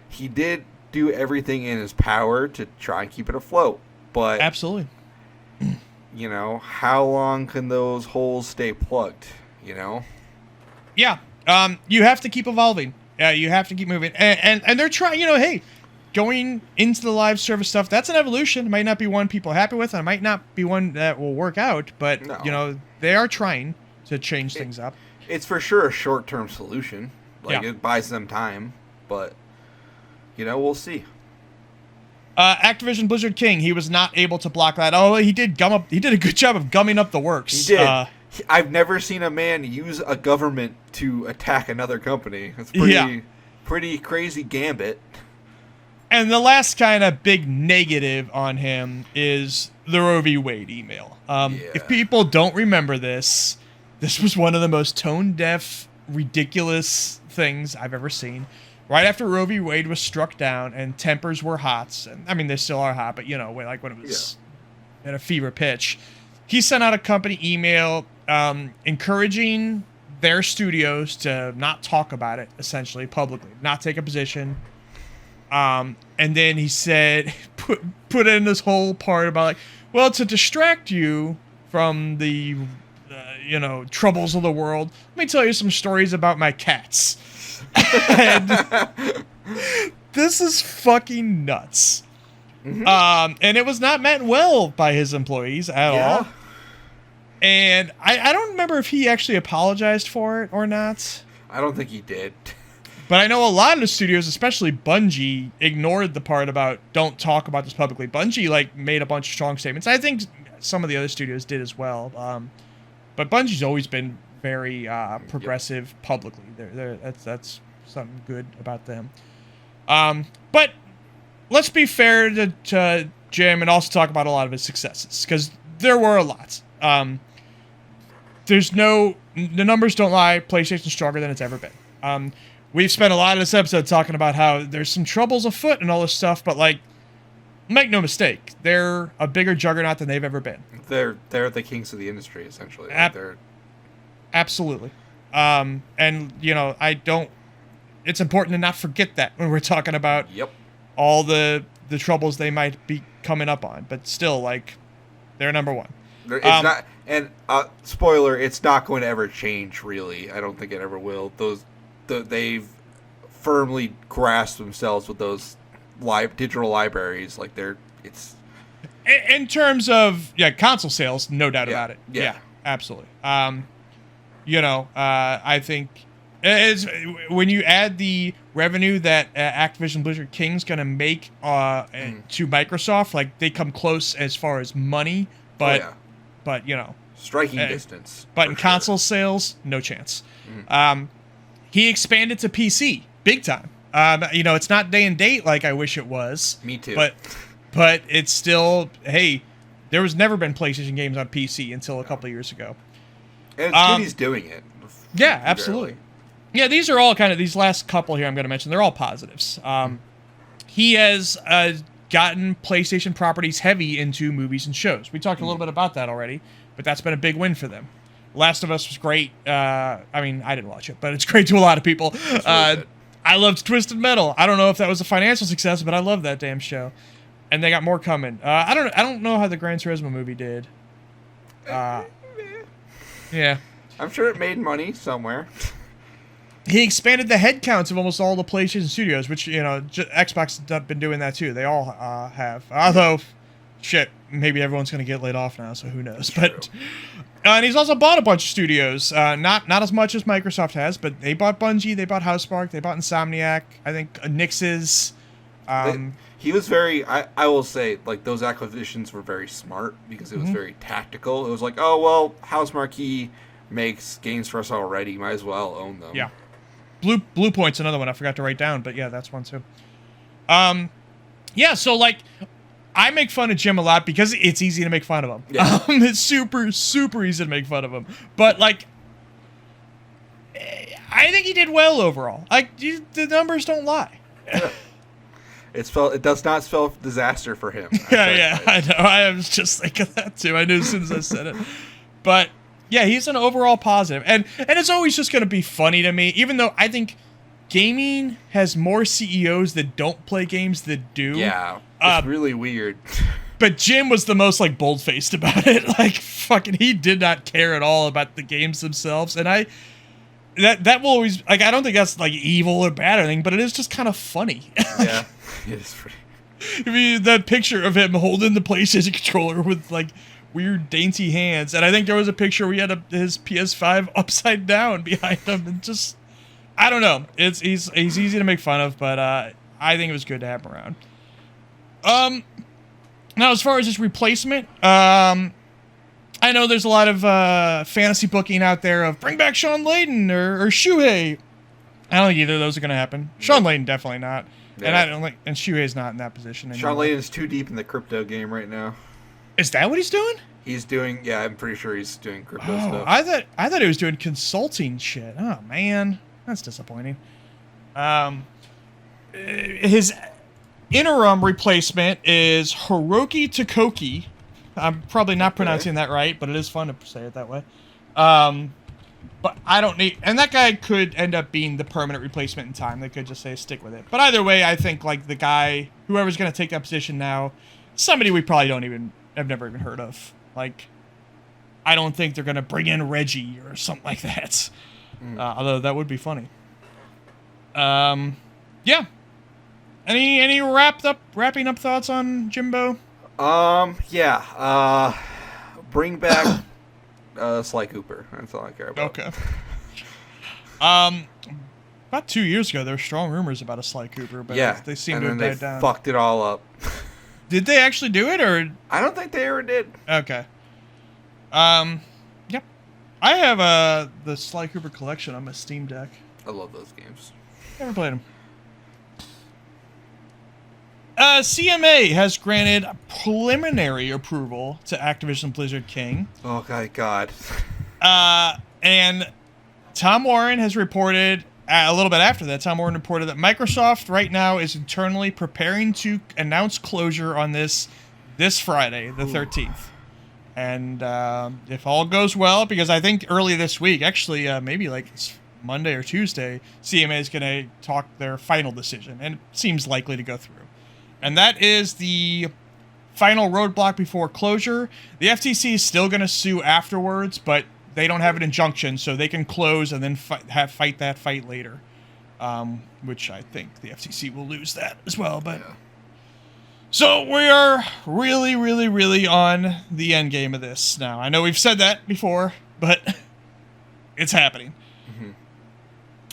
Speaker 2: he did do everything in his power to try and keep it afloat. But
Speaker 1: absolutely.
Speaker 2: How long can those holes stay plugged,
Speaker 1: Yeah. You have to keep evolving. You have to keep moving. And they're trying, hey, going into the live service stuff, that's an evolution. It might not be one people are happy with, and it might not be one that will work out, but, they are trying to change things up.
Speaker 2: It's for sure a short-term solution. It buys them time, but, we'll see.
Speaker 1: Activision Blizzard King, he was not able to block that. Oh, he did a good job of gumming up the works.
Speaker 2: He did. I've never seen a man use a government to attack another company. It's pretty crazy gambit.
Speaker 1: And the last kind of big negative on him is the Roe v. Wade email. If people don't remember this was one of the most tone-deaf, ridiculous things I've ever seen. Right after Roe v. Wade was struck down and tempers were hot, and I mean they still are hot, but like when it was at a fever pitch, he sent out a company email encouraging their studios to not talk about it, essentially publicly, not take a position. And then he said, put in this whole part about like, well, to distract you from the troubles of the world, let me tell you some stories about my cats. And this is fucking nuts. Mm-hmm. And it was not met well by his employees at all. And I don't remember if he actually apologized for it or not.
Speaker 2: I don't think he did.
Speaker 1: But I know a lot of the studios, especially Bungie, ignored the part about don't talk about this publicly. Bungie like made a bunch of strong statements. I think some of the other studios did as well. But Bungie's always been very progressive publicly. That's something good about them. But let's be fair to Jim and also talk about a lot of his successes, because there were a lot. The numbers don't lie. PlayStation's stronger than it's ever been. We've spent a lot of this episode talking about how there's some troubles afoot and all this stuff, but like, make no mistake, they're a bigger juggernaut than they've ever been.
Speaker 2: They're the kings of the industry, essentially.
Speaker 1: Absolutely. And you know, it's important to not forget that when we're talking about all the troubles they might be coming up on, but still, like, they're number one.
Speaker 2: It's not, and spoiler, it's not going to ever change. Really, I don't think it ever will. They've firmly grasped themselves with those digital libraries. Like it's
Speaker 1: in terms of console sales, no doubt about it. Yeah, absolutely. You know, I think it's, when you add the revenue that Activision Blizzard King's gonna make to Microsoft, like, they come close as far as money, but you know,
Speaker 2: striking distance.
Speaker 1: But in console sales, no chance. He expanded to PC big time. You know, it's not day and date like I wish it was.
Speaker 2: Me too.
Speaker 1: But it's still, hey, there was never been PlayStation games on PC until a couple of years ago.
Speaker 2: And it's good he's doing it.
Speaker 1: Yeah, absolutely. Yeah, these are all kind of, these last couple here I'm going to mention, they're all positives. He has gotten PlayStation properties heavy into movies and shows. We talked a little bit about that already, but that's been a big win for them. Last of Us was great. I mean, I didn't watch it, but it's great to a lot of people. I loved Twisted Metal. I don't know if that was a financial success, but I love that damn show. And they got more coming. I don't know how the Gran Turismo movie did. Yeah.
Speaker 2: I'm sure it made money somewhere.
Speaker 1: He expanded the head counts of almost all the PlayStation studios, which, you know, Xbox has been doing that too. They all have. Although, shit, maybe everyone's going to get laid off now, so who knows. But and he's also bought a bunch of studios. Not as much as Microsoft has, but they bought Bungie, they bought Housemarque, they bought Insomniac, I think Nix's.
Speaker 2: He was very, I will say, like, those acquisitions were very smart because it was very tactical. It was like, oh, well, Housemarque makes games for us already. Might as well own them.
Speaker 1: Yeah. Blue Point's another one I forgot to write down, but yeah, that's one too. Yeah, so, like, I make fun of Jim a lot because it's easy to make fun of him. Yeah. It's super, super easy to make fun of him. But, like, I think he did well overall. Like, the numbers don't lie.
Speaker 2: Yeah. It does not spell disaster for him.
Speaker 1: I know. I was just thinking that too. I knew as soon as I said it. But yeah, he's an overall positive. And it's always just going to be funny to me, even though I think gaming has more CEOs that don't play games that do.
Speaker 2: Yeah, it's really weird.
Speaker 1: But Jim was the most, like, bold-faced about it. Like, fucking, he did not care at all about the games themselves. And that will always, like, I don't think that's, like, evil or bad or anything, but it is just kind of funny.
Speaker 2: Yeah. It is pretty.
Speaker 1: I mean, that picture of him holding the PlayStation controller with, like, weird dainty hands, and I think there was a picture where he had his PS5 upside down behind him, and just, I don't know. He's easy to make fun of, but I think it was good to have him around. Now, as far as his replacement, I know there's a lot of fantasy booking out there of bring back Sean Layden or Shuhei. I don't think either of those are going to happen. Sean Layden definitely not. Yeah. And I don't like, and Shuhei's not in that position anymore.
Speaker 2: Sean Layden's too deep in the crypto game right now.
Speaker 1: Is that what he's doing?
Speaker 2: He's doing, yeah, I'm pretty sure he's doing crypto stuff.
Speaker 1: I thought he was doing consulting shit. Oh man, that's disappointing. His interim replacement is Hiroki Tokoki. I'm probably not pronouncing that right, but it is fun to say it that way. But I don't need, and that guy could end up being the permanent replacement in time. They could just say stick with it. But either way, I think, like, the guy, whoever's going to take that position now, somebody we probably have never even heard of. Like, I don't think they're going to bring in Reggie or something like that. Although that would be funny. Yeah. Any wrapping up thoughts on Jimbo?
Speaker 2: Yeah. Bring back Sly Cooper. That's all I care about.
Speaker 1: Okay. About 2 years ago, there were strong rumors about a Sly Cooper, but they seem to have died down.
Speaker 2: Fucked it all up.
Speaker 1: Did they actually do it, or?
Speaker 2: I don't think they ever did.
Speaker 1: Okay. Yep. I have the Sly Cooper collection on my Steam Deck.
Speaker 2: I love those games.
Speaker 1: Never played them. CMA has granted preliminary approval to Activision Blizzard King.
Speaker 2: Oh, God.
Speaker 1: And Tom Warren has reported, a little bit after that, Tom Warren reported that Microsoft right now is internally preparing to announce closure on this Friday, the 13th. And if all goes well, because I think early this week, actually maybe like it's Monday or Tuesday, CMA is going to talk their final decision, and it seems likely to go through. And that is the final roadblock before closure. The FTC is still going to sue afterwards, but they don't have an injunction, so they can close and then fight that fight later, which I think the FTC will lose that as well. But so we are really, really, really on the end game of this now. I know we've said that before, but it's happening.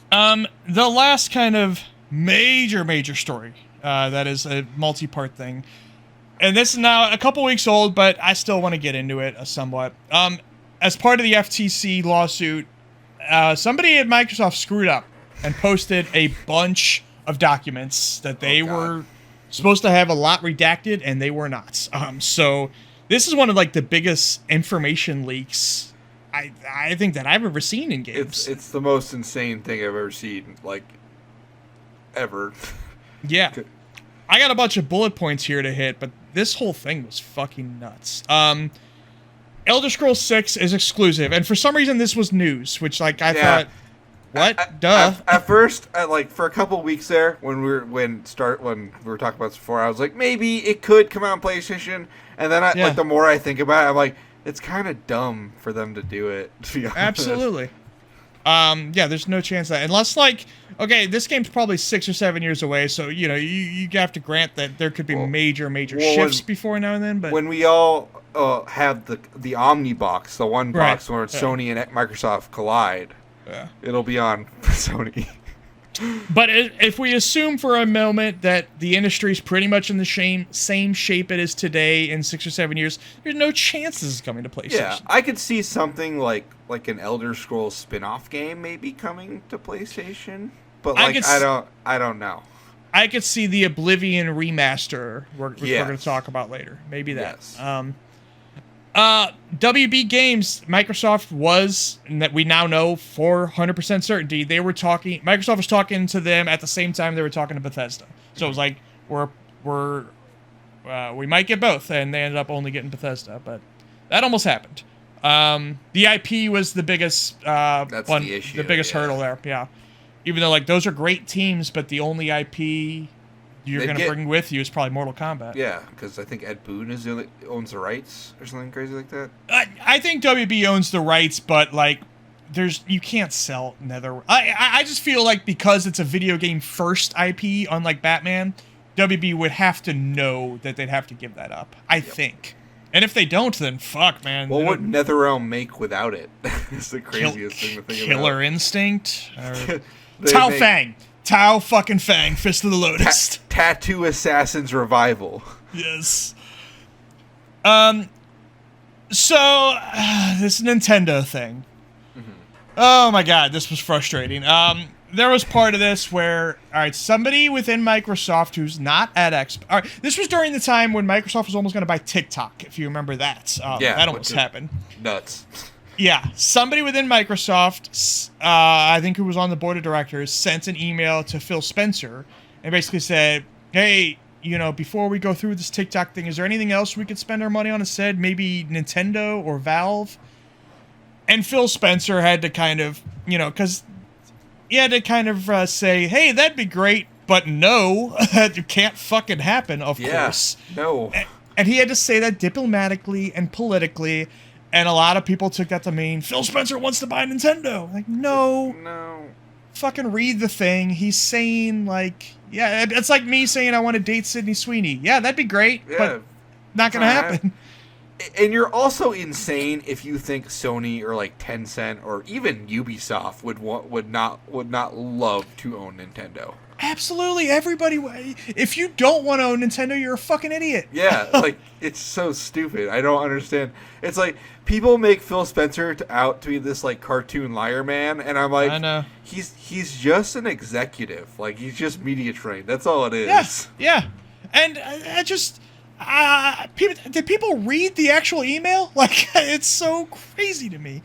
Speaker 1: The last kind of major story that is a multi-part thing, and this is now a couple weeks old, but I still want to get into it somewhat. As part of the FTC lawsuit, somebody at Microsoft screwed up and posted a bunch of documents that they were supposed to have a lot redacted, and they were not. So this is one of like the biggest information leaks I think that I've ever seen in games.
Speaker 2: It's the most insane thing I've ever seen, like, ever.
Speaker 1: Yeah. I got a bunch of bullet points here to hit, but this whole thing was fucking nuts. Elder Scrolls 6 is exclusive, and for some reason this was news, which, like, I thought, what? Duh.
Speaker 2: At first, like, for a couple weeks there, when we were talking about this before, I was like, maybe it could come out on PlayStation, and then like, the more I think about it, I'm like, it's kind of dumb for them to do it, to be honest.
Speaker 1: Absolutely. Yeah, there's no chance that, unless, like, okay, this game's probably 6 or 7 years away, so, you know, you have to grant that there could be major shifts before now and then, but...
Speaker 2: When we all have the Omni box, the one box where Sony and Microsoft collide, it'll be on Sony.
Speaker 1: But if we assume for a moment that the industry's pretty much in the same shape it is today in 6 or 7 years, there's no chance this is coming to PlayStation.
Speaker 2: Yeah, I could see something like an Elder Scrolls spin-off game maybe coming to PlayStation, but like I don't know.
Speaker 1: I could see the Oblivion remaster we're going to talk about later. Maybe that.
Speaker 2: Yes.
Speaker 1: WB Games, Microsoft was, and that we now know for 100% certainty, Microsoft was talking to them at the same time they were talking to Bethesda. So it was like, we might get both, and they ended up only getting Bethesda, but that almost happened. The IP was the biggest
Speaker 2: that's the issue,
Speaker 1: the biggest hurdle there, yeah. Even though, like, those are great teams, but the only IP you're going to bring with you is probably Mortal Kombat.
Speaker 2: Yeah, because I think Ed Boon owns the rights or something crazy like that.
Speaker 1: I think WB owns the rights, but, like, you can't sell Nether. I just feel like because it's a video game first IP, unlike Batman, WB would have to know that they'd have to give that up. I think. And if they don't, then fuck, man.
Speaker 2: What would NetherRealm make without it? It's the craziest thing to think about.
Speaker 1: Killer Instinct? Or Tao Fang. Tao fucking Fang, Fist of the Lotus.
Speaker 2: Tattoo Assassin's Revival.
Speaker 1: Yes. So, this Nintendo thing. Mm-hmm. Oh my god, this was frustrating. There was part of this where, alright, somebody within Microsoft who's not at Expo... Alright, this was during the time when Microsoft was almost going to buy TikTok, if you remember that. That almost happened.
Speaker 2: Nuts.
Speaker 1: Yeah, somebody within Microsoft, I think who was on the board of directors, sent an email to Phil Spencer and basically said, hey, you know, before we go through this TikTok thing, is there anything else we could spend our money on instead? Maybe Nintendo or Valve? And Phil Spencer had to kind of, you know, because he had to kind of say, hey, that'd be great, but no, it can't fucking happen, of course.
Speaker 2: No.
Speaker 1: And he had to say that diplomatically and politically. And a lot of people took that to mean Phil Spencer wants to buy Nintendo. Like, no. Fucking read the thing. He's saying, like, yeah, it's like me saying I want to date Sydney Sweeney. Yeah, that'd be great, but not going to happen.
Speaker 2: And you're also insane if you think Sony or like Tencent or even Ubisoft would not love to own Nintendo.
Speaker 1: Absolutely, everybody. If you don't want to own Nintendo, you're a fucking idiot.
Speaker 2: Yeah, like, it's so stupid. I don't understand. It's like, people make Phil Spencer out to be this, like, cartoon liar man, and I'm like,
Speaker 1: I know.
Speaker 2: He's just an executive. Like, he's just media trained. That's all it is.
Speaker 1: Yeah. And I just... did people read the actual email? Like, it's so crazy to me.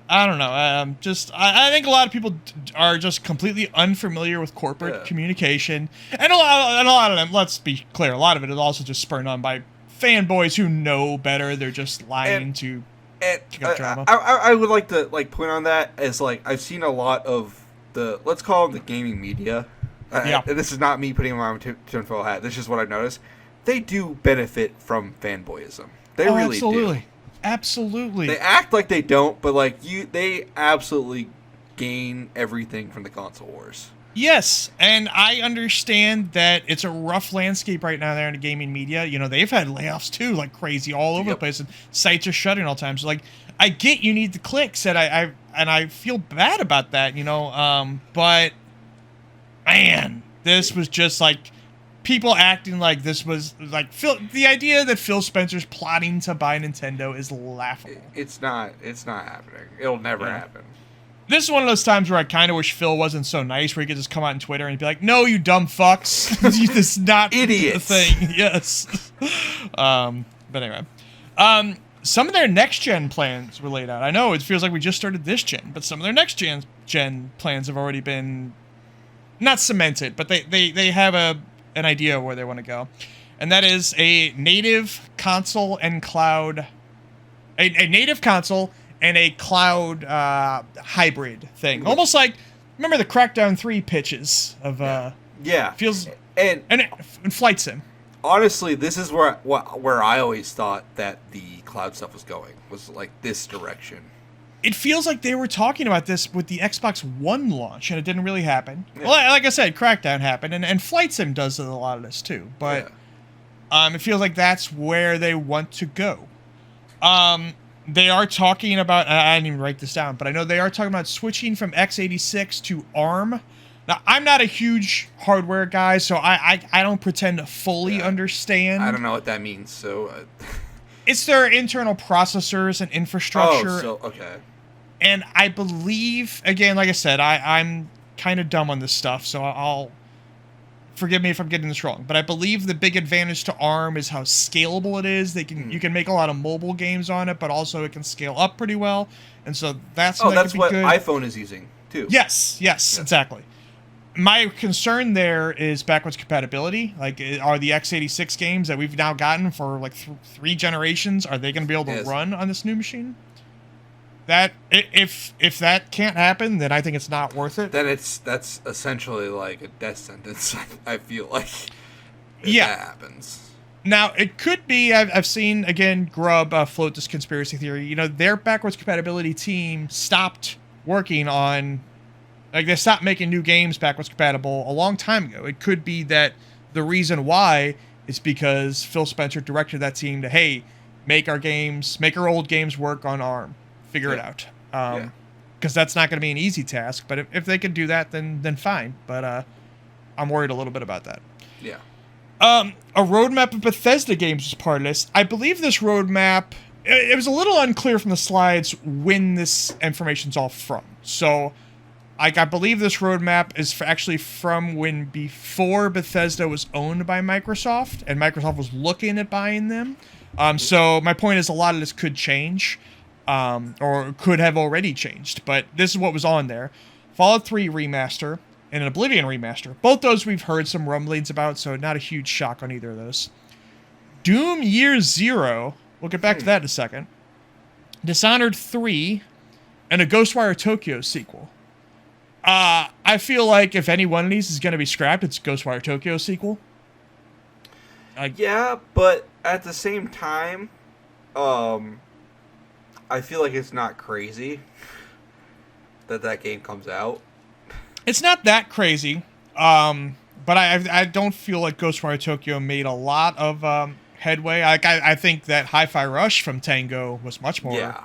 Speaker 1: I don't know. I think a lot of people are just completely unfamiliar with corporate communication, and a lot of them. Let's be clear. A lot of it is also just spurned on by fanboys who know better. They're just lying to kick up drama.
Speaker 2: I would like to point on that as, like, I've seen a lot of let's call them the gaming media. And this is not me putting my own tinfoil hat. This is just what I've noticed. They do benefit from fanboyism. They really do.
Speaker 1: Absolutely.
Speaker 2: They act like they don't, but they absolutely gain everything from the console wars.
Speaker 1: Yes, and I understand that it's a rough landscape right now there in the gaming media. You know, they've had layoffs too, like crazy, all over the place, and sites are shutting all the time. So, like, I get you need the clicks, and I feel bad about that, you know. But man, this was just like people acting like this was like the idea that Phil Spencer's plotting to buy Nintendo is laughable.
Speaker 2: It's not happening. It'll never happen.
Speaker 1: This is one of those times where I kind of wish Phil wasn't so nice, where he could just come out on Twitter and be like, "No, you dumb fucks, this is not
Speaker 2: idiots."
Speaker 1: The thing." Yes. But anyway, some of their next gen plans were laid out. I know it feels like we just started this gen, but some of their next gen plans have already been not cemented, but they have an idea of where they want to go, and that is a native console and cloud, a native console and a cloud hybrid thing, almost like, remember the Crackdown 3 pitches of feels and Flight Sim.
Speaker 2: Honestly, this is where I always thought that the cloud stuff was going, was like this direction.
Speaker 1: It feels like they were talking about this with the Xbox One launch, and it didn't really happen. Yeah. Well, like I said, Crackdown happened, and Flight Sim does a lot of this too. But it feels like that's where they want to go. They are talking about, I didn't even write this down, but I know they are talking about switching from x86 to ARM. Now, I'm not a huge hardware guy, so I don't pretend to fully understand.
Speaker 2: I don't know what that means, so...
Speaker 1: It's their internal processors and infrastructure.
Speaker 2: Oh, so, okay.
Speaker 1: And I believe, again, like I said, I'm kind of dumb on this stuff, so I'll forgive me if I'm getting this wrong. But I believe the big advantage to ARM is how scalable it is. You can make a lot of mobile games on it, but also it can scale up pretty well. And so that's what
Speaker 2: good. iPhone is using too.
Speaker 1: Yes, exactly. My concern there is backwards compatibility. Like, are the x86 games that we've now gotten for like 3 generations, are they going to be able to run on this new machine? That if that can't happen, then I think it's not worth it.
Speaker 2: Then that's essentially like a death sentence. I feel like if that happens.
Speaker 1: Now it could be. I've seen again Grub float this conspiracy theory. You know, their backwards compatibility team stopped working on. Like, they stopped making new games backwards compatible a long time ago. It could be that the reason why is because Phil Spencer directed that team to, hey, make our old games work on ARM. Figure it out. Because that's not going to be an easy task. But if they can do that, then fine. But I'm worried a little bit about that.
Speaker 2: Yeah.
Speaker 1: A roadmap of Bethesda games is part of this. I believe this roadmap... It was a little unclear from the slides when this information's all from. So... I believe this roadmap is actually from before Bethesda was owned by Microsoft, and Microsoft was looking at buying them. So my point is, a lot of this could change, or could have already changed. But this is what was on there: Fallout 3 remaster and an Oblivion remaster. Both those we've heard some rumblings about, so not a huge shock on either of those. Doom Year Zero. We'll get back to that in a second. Dishonored 3, and a Ghostwire Tokyo sequel. I feel like if any one of these is going to be scrapped, it's Ghostwire Tokyo sequel.
Speaker 2: Yeah, but at the same time, I feel like it's not crazy that game comes out.
Speaker 1: It's not that crazy, but I don't feel like Ghostwire Tokyo made a lot of headway. Like I think that Hi-Fi Rush from Tango was much more.
Speaker 2: Yeah.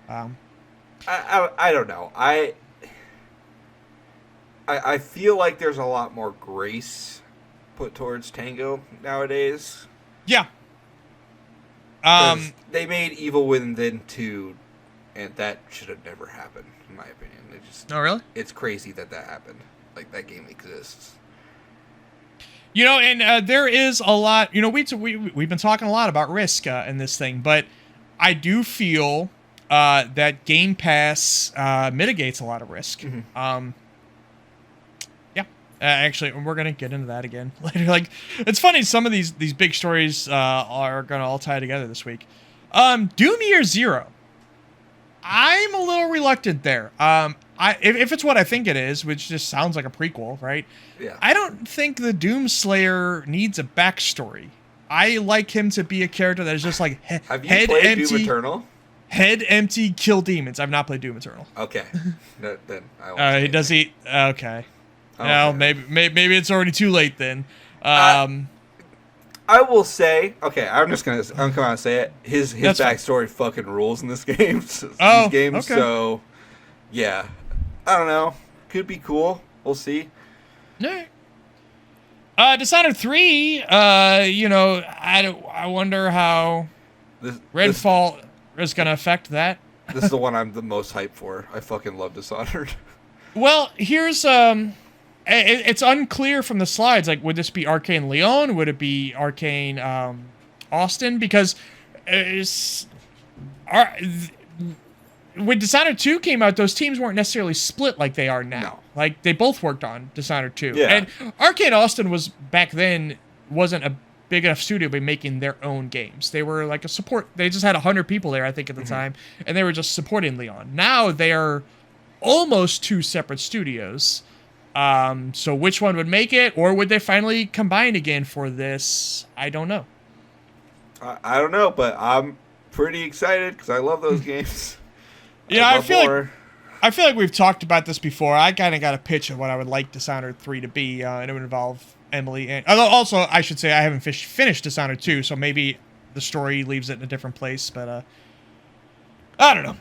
Speaker 3: I don't know. I feel like there's a lot more grace put towards Tango nowadays.
Speaker 1: Yeah.
Speaker 3: They made Evil Within 2, and that should have never happened, in my opinion.
Speaker 1: Oh, really?
Speaker 3: It's crazy that happened. Like, that game exists.
Speaker 1: You know, and there is a lot. You know, we've been talking a lot about Risk in this thing, but I do feel that Game Pass mitigates a lot of Risk.
Speaker 2: Mm-hmm.
Speaker 1: Yeah, actually, we're gonna get into that again later. Like, it's funny. Some of these big stories are gonna all tie together this week. Doom Year Zero. I'm a little reluctant there. If it's what I think it is, which just sounds like a prequel, right?
Speaker 2: Yeah.
Speaker 1: I don't think the Doomslayer needs a backstory. I like him to be a character that is just like
Speaker 2: Have you
Speaker 1: head
Speaker 2: played
Speaker 1: empty,
Speaker 2: Doom Eternal?
Speaker 1: head empty, kill demons. I've not played Doom Eternal.
Speaker 2: Okay. Then I won't.
Speaker 1: He does he? Okay.
Speaker 2: Oh,
Speaker 1: Well,
Speaker 2: okay.
Speaker 1: maybe it's already too late then.
Speaker 2: I will say, okay, I'm come out and say it. His
Speaker 1: That's fine.
Speaker 2: backstory fucking rules in this game. These
Speaker 1: Oh,
Speaker 2: games.
Speaker 1: okay.
Speaker 2: So, yeah, I don't know. Could be cool. We'll see.
Speaker 1: Yeah. Dishonored 3. You know, I wonder how
Speaker 2: This
Speaker 1: Redfall is gonna affect that.
Speaker 2: this is the one I'm the most hyped for. I fucking love Dishonored.
Speaker 1: Well, here's it's unclear from the slides. Like, would this be Arcane Lyon? Would it be Arcane Austin? Because when Dishonored 2 came out, those teams weren't necessarily split like they are now.
Speaker 2: No.
Speaker 1: Like, they both worked on Dishonored 2.
Speaker 2: Yeah.
Speaker 1: And Arcane Austin was back then wasn't a big enough studio to be making their own games. They were like a support. They just had 100 people there, I think, at the time, and they were just supporting Leon. Now they are almost two separate studios. So which one would make it, or would they finally combine again for this? I don't know.
Speaker 2: I don't know, but I'm pretty excited because I love those games.
Speaker 1: Yeah, I feel
Speaker 2: like
Speaker 1: like we've talked about this before. I kind of got a pitch of what I would like Dishonored 3 to be, and it would involve Emily. And although also, I should say I haven't finished Dishonored 2, so maybe the story leaves it in a different place. But I don't know.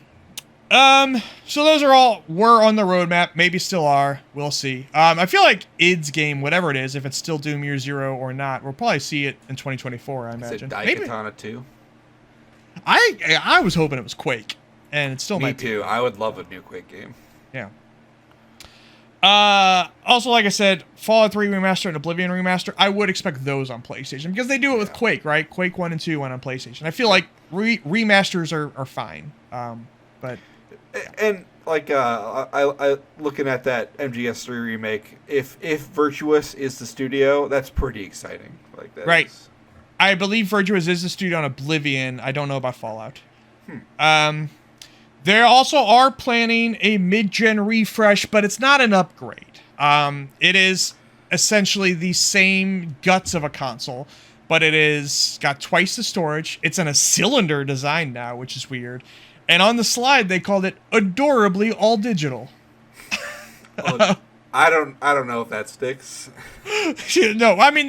Speaker 1: So those were on the roadmap. Maybe still are. We'll see. I feel like id's game, whatever it is, if it's still Doom Year Zero or not, we'll probably see it in 2024. I imagine.
Speaker 2: Is it
Speaker 1: Maybe.
Speaker 2: Daikatana 2?
Speaker 1: I was hoping it was Quake, and it still
Speaker 2: Me
Speaker 1: might be.
Speaker 2: too. I would love a new Quake game.
Speaker 1: Yeah. Also, like I said, Fallout 3 Remaster and Oblivion Remaster, I would expect those on PlayStation because they do it with Quake, right? Quake 1 and 2 went on PlayStation. I feel like remasters are fine. But
Speaker 2: And like I looking at that MGS3 remake, if Virtuous is the studio, that's pretty exciting. Like that.
Speaker 1: Right. I believe Virtuous is the studio on Oblivion. I don't know about Fallout. They also are planning a mid-gen refresh, but it's not an upgrade. It is essentially the same guts of a console, but it is got twice the storage. It's in a cylinder design now, which is weird. And on the slide, they called it adorably all digital.
Speaker 2: Well, I don't know if that sticks.
Speaker 1: No, I mean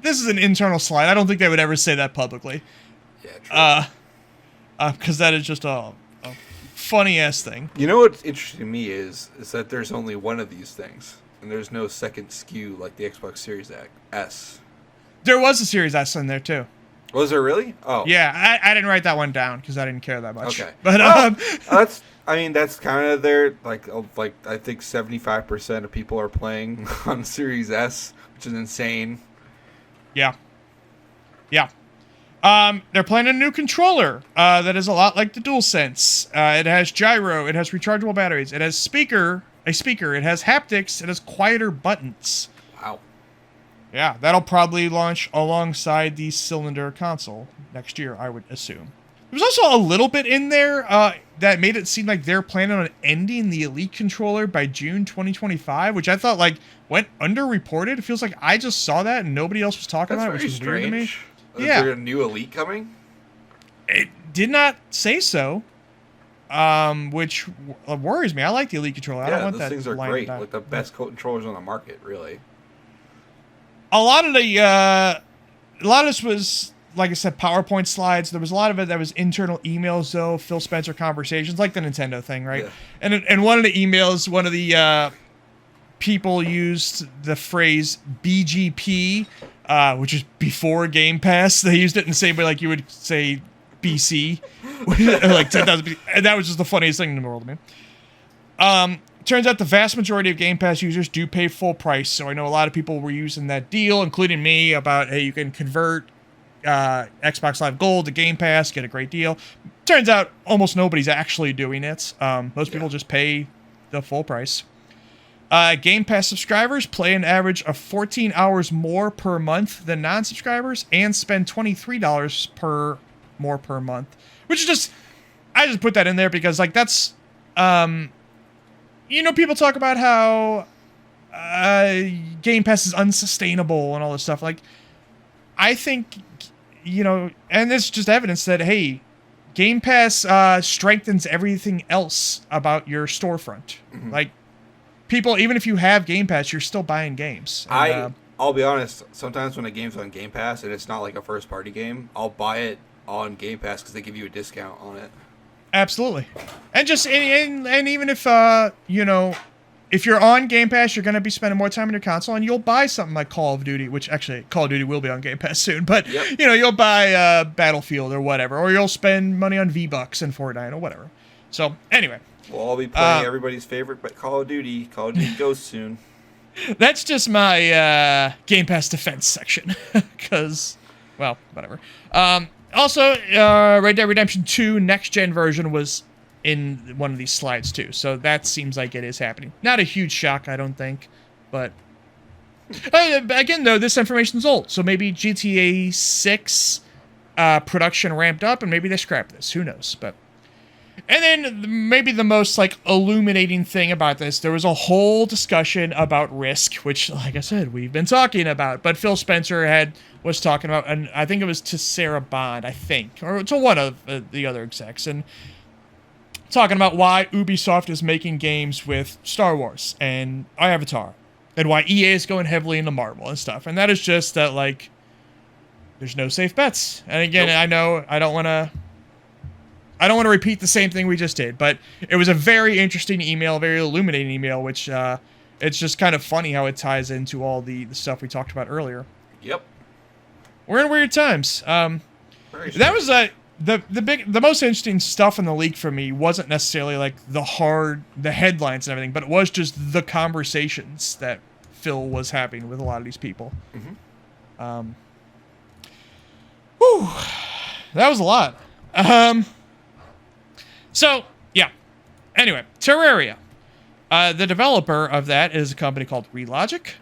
Speaker 1: this is an internal slide. I don't think they would ever say that publicly.
Speaker 2: Yeah, true.
Speaker 1: Because that is just a funny ass thing.
Speaker 2: You know what's interesting to me is that there's only one of these things, and there's no second SKU like the Xbox Series S.
Speaker 1: There was a Series S in there too.
Speaker 2: Was there really? Oh,
Speaker 1: Yeah, I didn't write that one down because I didn't care that much.
Speaker 2: Okay,
Speaker 1: But
Speaker 2: that's kind of their like I think 75% of people are playing on Series S, which is insane.
Speaker 1: yeah. They're planning a new controller that is a lot like the DualSense. It has gyro, it has rechargeable batteries, it has a speaker, it has haptics, it has quieter buttons.
Speaker 2: Wow.
Speaker 1: Yeah, that'll probably launch alongside the cylinder console next year, I would assume. There's also a little bit in there that made it seem like they're planning on ending the Elite controller by June 2025, which I thought went underreported. It feels like I just saw that and nobody else was talking
Speaker 2: That's
Speaker 1: about it, which
Speaker 2: very
Speaker 1: is weird to me.
Speaker 2: strange.
Speaker 1: Yeah.
Speaker 2: Is there a new Elite coming?
Speaker 1: It did not say so, which worries me. I like the Elite controller. I don't want
Speaker 2: those
Speaker 1: that
Speaker 2: things are
Speaker 1: line
Speaker 2: great.
Speaker 1: back.
Speaker 2: Like the best controllers on the market, really.
Speaker 1: A lot of the a lot of this was, like I said, PowerPoint slides. There was a lot of it that was internal emails, though, Phil Spencer conversations, like the Nintendo thing, right? Yeah. And one of the emails, one of the people used the phrase BGP, which is before Game Pass. They used it in the same way like you would say BC, like 10,000 BC. And that was just the funniest thing in the world to me. Turns out the vast majority of Game Pass users do pay full price, so I know a lot of people were using that deal, including me, about, hey, you can convert Xbox Live Gold to Game Pass, get a great deal. Turns out almost nobody's actually doing it. Most people just pay the full price. Game Pass subscribers play an average of 14 hours more per month than non-subscribers and spend $23 more per month, which is just, I just put that in there because, like, that's, people talk about how Game Pass is unsustainable and all this stuff. Like, I think, and it's just evidence that, hey, Game Pass strengthens everything else about your storefront. Mm-hmm. Like, people, even if you have Game Pass, you're still buying games. And,
Speaker 2: I'll be honest, sometimes when a game's on Game Pass and it's not like a first-party game, I'll buy it on Game Pass because they give you a discount on it.
Speaker 1: Absolutely. And just, and even if, if you're on Game Pass, you're going to be spending more time on your console, and you'll buy something like Call of Duty, which actually, Call of Duty will be on Game Pass soon, but, you'll buy Battlefield or whatever, or you'll spend money on V-Bucks and Fortnite or whatever. So, anyway.
Speaker 2: We'll all be playing everybody's favorite, but Call of Duty. Call of Duty goes soon.
Speaker 1: That's just my Game Pass defense section, because, well, whatever. Also, Red Dead Redemption 2 next-gen version was in one of these slides, too. So that seems like it is happening. Not a huge shock, I don't think. But, again, though, this information's old. So maybe GTA 6 production ramped up, and maybe they scrapped this. Who knows? But, and then maybe the most, like, illuminating thing about this, there was a whole discussion about Risk, which, like I said, we've been talking about. But Phil Spencer was talking about, and I think it was to Sarah Bond, or to one of the other execs, and talking about why Ubisoft is making games with Star Wars and Avatar, and why EA is going heavily into Marvel and stuff. And that is just that, like, there's no safe bets. And again, I know I don't want to repeat the same thing we just did, but it was a very interesting email, very illuminating email, which it's just kind of funny how it ties into all the stuff we talked about earlier.
Speaker 2: Yep.
Speaker 1: We're in weird times. That was the most interesting stuff in the leak for me wasn't necessarily like the headlines and everything, but it was just the conversations that Phil was having with a lot of these people. Mm-hmm. That was a lot. So, yeah. Anyway, Terraria. The developer of that is a company called Relogic.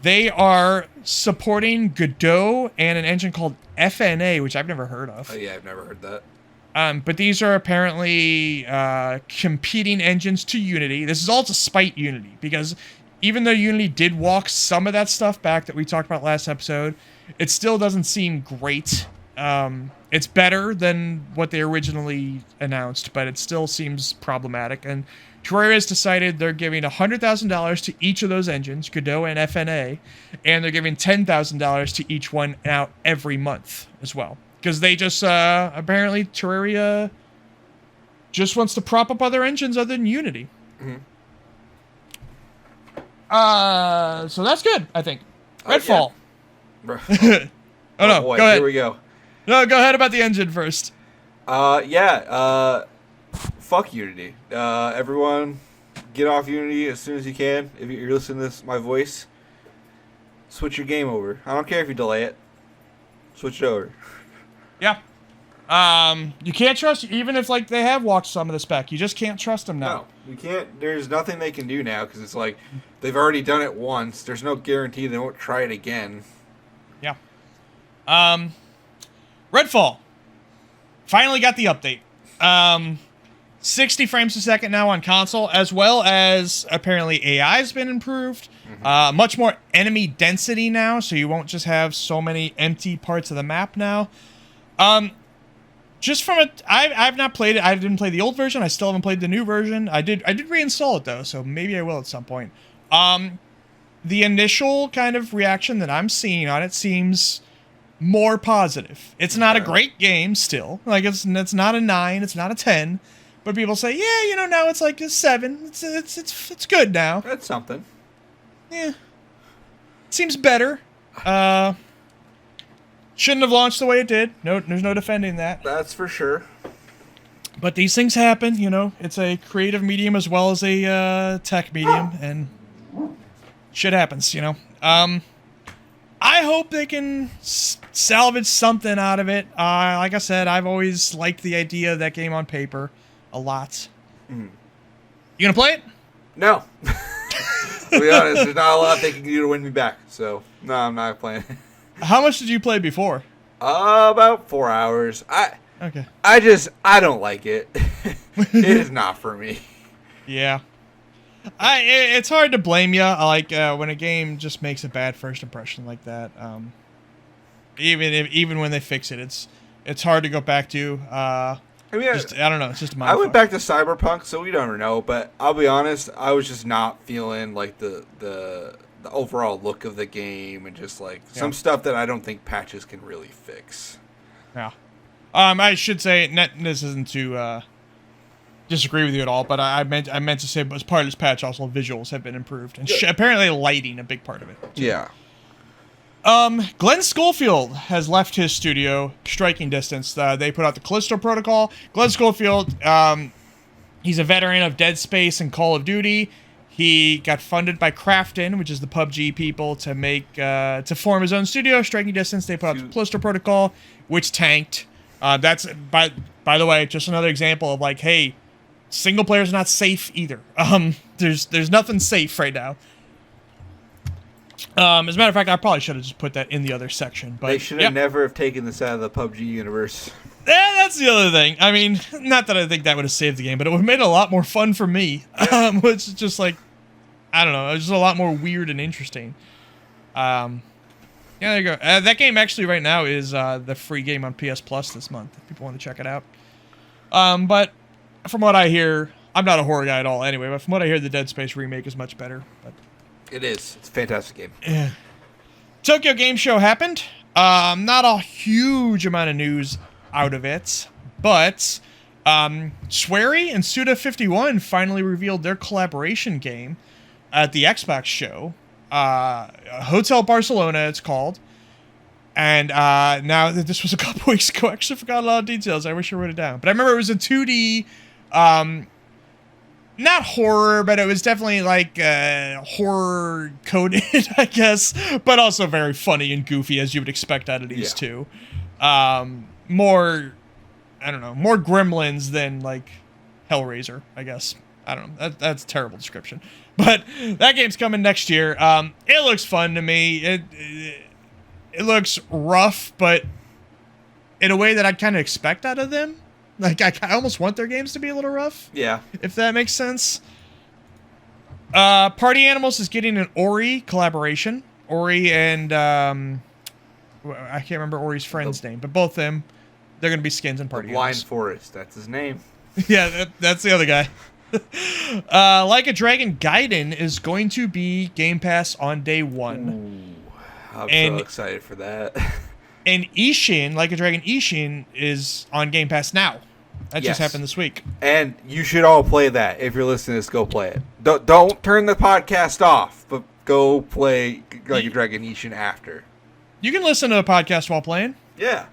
Speaker 1: They are supporting Godot and an engine called FNA, which I've never heard of.
Speaker 2: Oh, yeah, I've never heard that.
Speaker 1: But these are apparently competing engines to Unity. This is all to spite Unity, because even though Unity did walk some of that stuff back that we talked about last episode, it still doesn't seem great. It's better than what they originally announced, but it still seems problematic. And Terraria has decided they're giving $100,000 to each of those engines, Godot and FNA, and they're giving $10,000 to each one out every month as well. Because they just, apparently Terraria just wants to prop up other engines other than Unity. Mm-hmm. So that's good, I think. Redfall.
Speaker 2: Yeah.
Speaker 1: Oh, no,
Speaker 2: boy,
Speaker 1: go ahead.
Speaker 2: Here we go.
Speaker 1: No, go ahead about the engine first.
Speaker 2: Fuck Unity. Everyone, get off Unity as soon as you can. If you're listening to my voice, switch your game over. I don't care if you delay it. Switch it over.
Speaker 1: Yeah. You can't trust, even if like they have watched some of the spec, you just can't trust them now.
Speaker 2: No, you can't. There's nothing they can do now because it's like they've already done it once. There's no guarantee they won't try it again.
Speaker 1: Yeah. Redfall. Finally got the update. 60 frames a second now on console, as well as apparently AI has been improved. Mm-hmm. Much more enemy density now, so you won't just have so many empty parts of the map now. Just from I've not played it. I didn't play the old version. I still haven't played the new version. I did reinstall it though, so maybe I will at some point. The initial kind of reaction that I'm seeing on it seems more positive. It's not a great game still. Like it's not a 9, it's not a 10, but people say, yeah, you know, now it's like a 7. It's good now.
Speaker 2: That's something.
Speaker 1: Yeah. Seems better. Shouldn't have launched the way it did. No, there's no defending that.
Speaker 2: That's for sure.
Speaker 1: But these things happen, you know. It's a creative medium as well as a tech medium, and shit happens, you know. I hope they can salvage something out of it. Like I said, I've always liked the idea of that game on paper a lot. You gonna play it?
Speaker 2: No. To be honest, there's not a lot they can do to win me back. So, no, I'm not playing.
Speaker 1: How much did you play before?
Speaker 2: About 4 hours.
Speaker 1: Okay.
Speaker 2: I don't like it. It is not for me.
Speaker 1: Yeah. It's hard to blame you. Like when a game just makes a bad first impression like that. Even when they fix it, it's hard to go back to. I don't know. It's just a mind
Speaker 2: I went
Speaker 1: fuck.
Speaker 2: back to Cyberpunk, so we don't know. But I'll be honest, I was just not feeling like the overall look of the game, and just like some stuff that I don't think patches can really fix.
Speaker 1: Yeah. I should say this isn't to disagree with you at all, but I meant to say, as part of this patch, also visuals have been improved, and apparently lighting a big part of it too.
Speaker 2: Yeah.
Speaker 1: Glenn Schofield has left his studio, striking distance. They put out the Callisto Protocol. Glenn Schofield, he's a veteran of Dead Space and Call of Duty. He got funded by Krafton, which is the PUBG people, to make to form his own studio, striking distance. They put out the Callisto Protocol, which tanked. That's by the way, just another example of like, hey, single player is not safe either. There's nothing safe right now. As a matter of fact, I probably should have just put that in the other section. But
Speaker 2: they should have never have taken this out of the PUBG universe.
Speaker 1: That's the other thing. I mean, not that I think that would have saved the game, but it would have made it a lot more fun for me. Which is just like, I don't know, it was just a lot more weird and interesting. Yeah, there you go. That game actually right now is the free game on PS Plus this month, if people want to check it out. But from what I hear, I'm not a horror guy at all anyway, but from what I hear, the Dead Space remake is much better. But
Speaker 2: it is. It's a fantastic game.
Speaker 1: Yeah. Tokyo Game Show happened. Not a huge amount of news out of it, but Swery and Suda51 finally revealed their collaboration game at the Xbox show. Hotel Barcelona, it's called. And now that this was a couple weeks ago, I actually forgot a lot of details. I wish I wrote it down. But I remember it was a 2D, not horror, but it was definitely like horror coded, I guess, but also very funny and goofy as you would expect out of these two. More, I don't know, more Gremlins than like Hellraiser, I guess. I don't know. That's a terrible description. But that game's coming next year. It looks fun to me. It looks rough, but in a way that I'd kind of expect out of them. Like, I almost want their games to be a little rough. Yeah. If that makes sense. Party Animals is getting an Ori collaboration. Ori and, I can't remember Ori's friend's name, but both of them, they're going to be skins in Party Animals.
Speaker 2: Blind Forest, that's his name.
Speaker 1: Yeah, that's the other guy. Like a Dragon Gaiden is going to be Game Pass on day one.
Speaker 2: Ooh, I'm so excited for that.
Speaker 1: And Ishin, Like a Dragon Ishin, is on Game Pass now. That just happened this week.
Speaker 2: And you should all play that. If you're listening to this, go play it. Don't turn the podcast off, but go play Like a Dragon Ishin after.
Speaker 1: You can listen to the podcast while playing.
Speaker 2: Yeah.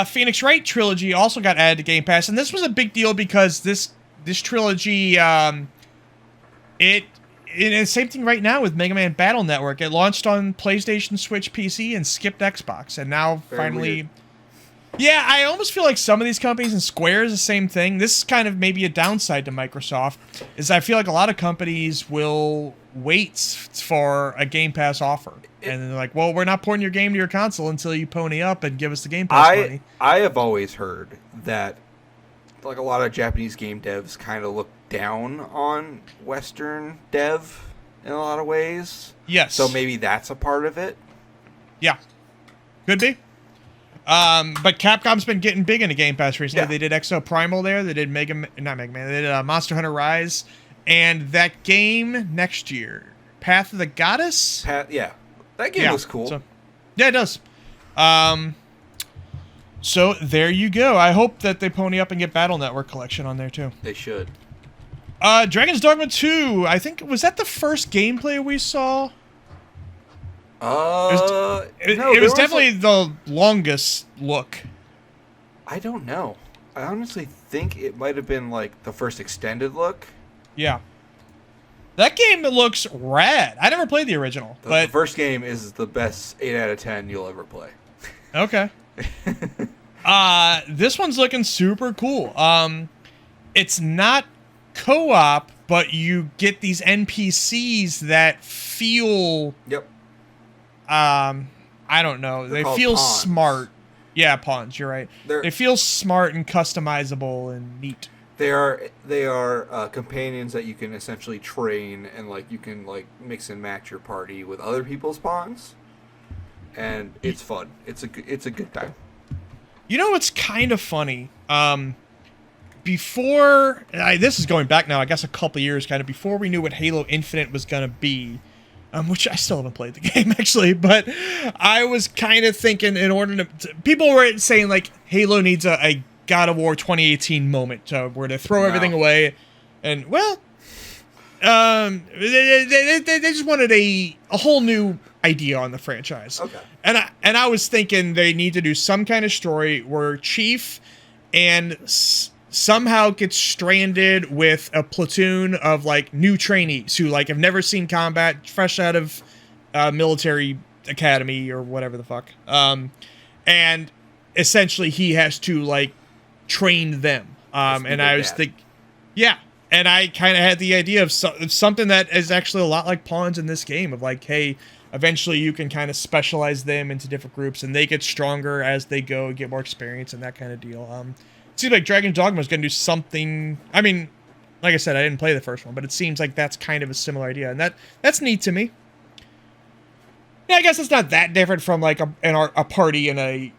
Speaker 1: Phoenix Wright trilogy also got added to Game Pass, and this was a big deal because this trilogy, it's same thing right now with Mega Man Battle Network. It launched on PlayStation, Switch, PC, and skipped Xbox, and now finally. Weird. Yeah, I almost feel like some of these companies, and Square is the same thing. This is kind of maybe a downside to Microsoft, is I feel like a lot of companies will wait for a Game Pass offer. And they're like, well, we're not porting your game to your console until you pony up and give us the Game Pass money.
Speaker 2: I have always heard that like a lot of Japanese game devs kind of look down on Western dev in a lot of ways.
Speaker 1: Yes.
Speaker 2: So maybe that's a part of it.
Speaker 1: Yeah. Could be. But Capcom's been getting big into Game Pass recently. Yeah. They did Exo Primal there. They did They did Monster Hunter Rise. And that game next year, Path of the Goddess?
Speaker 2: That game was cool.
Speaker 1: So, Yeah, it does. So there you go. I hope that they pony up and get Battle Network Collection on there too.
Speaker 2: They should.
Speaker 1: Dragon's Dogma 2. I think was that the first gameplay we saw? It was definitely the longest look.
Speaker 2: I don't know. I honestly think it might have been like the first extended look.
Speaker 1: Yeah. That game looks rad. I never played the original, but
Speaker 2: the first game is the best 8 out of 10 you'll ever play.
Speaker 1: Okay. This one's looking super cool. It's not co-op, but you get these NPCs that feel.
Speaker 2: Yep.
Speaker 1: I don't know. They feel
Speaker 2: pawns.
Speaker 1: smart. Yeah, pawns. You're right. They feel smart and customizable and neat.
Speaker 2: They are companions that you can essentially train, and like you can like mix and match your party with other people's pawns, and it's fun. It's a good time.
Speaker 1: You know what's kind of funny? Before this is going back now, I guess a couple years, kind of before we knew what Halo Infinite was gonna be. Which I still haven't played the game, actually, but I was kind of thinking in order to... People were saying, like, Halo needs a God of War 2018 moment where to throw everything away. And, well, they just wanted a whole new idea on the franchise.
Speaker 2: Okay.
Speaker 1: And I was thinking they need to do some kind of story where Chief and... somehow gets stranded with a platoon of like new trainees who like have never seen combat, fresh out of military academy or whatever the fuck. And essentially he has to like train them. And I was thinking, yeah. And I kind of had the idea of something that is actually a lot like pawns in this game of like, hey, eventually you can kind of specialize them into different groups and they get stronger as they go, get more experience and that kind of deal. Seems like Dragon's Dogma is going to do something. I mean, like I said, I didn't play the first one, but it seems like that's kind of a similar idea, and that's neat to me. Yeah, I guess it's not that different from like a party in a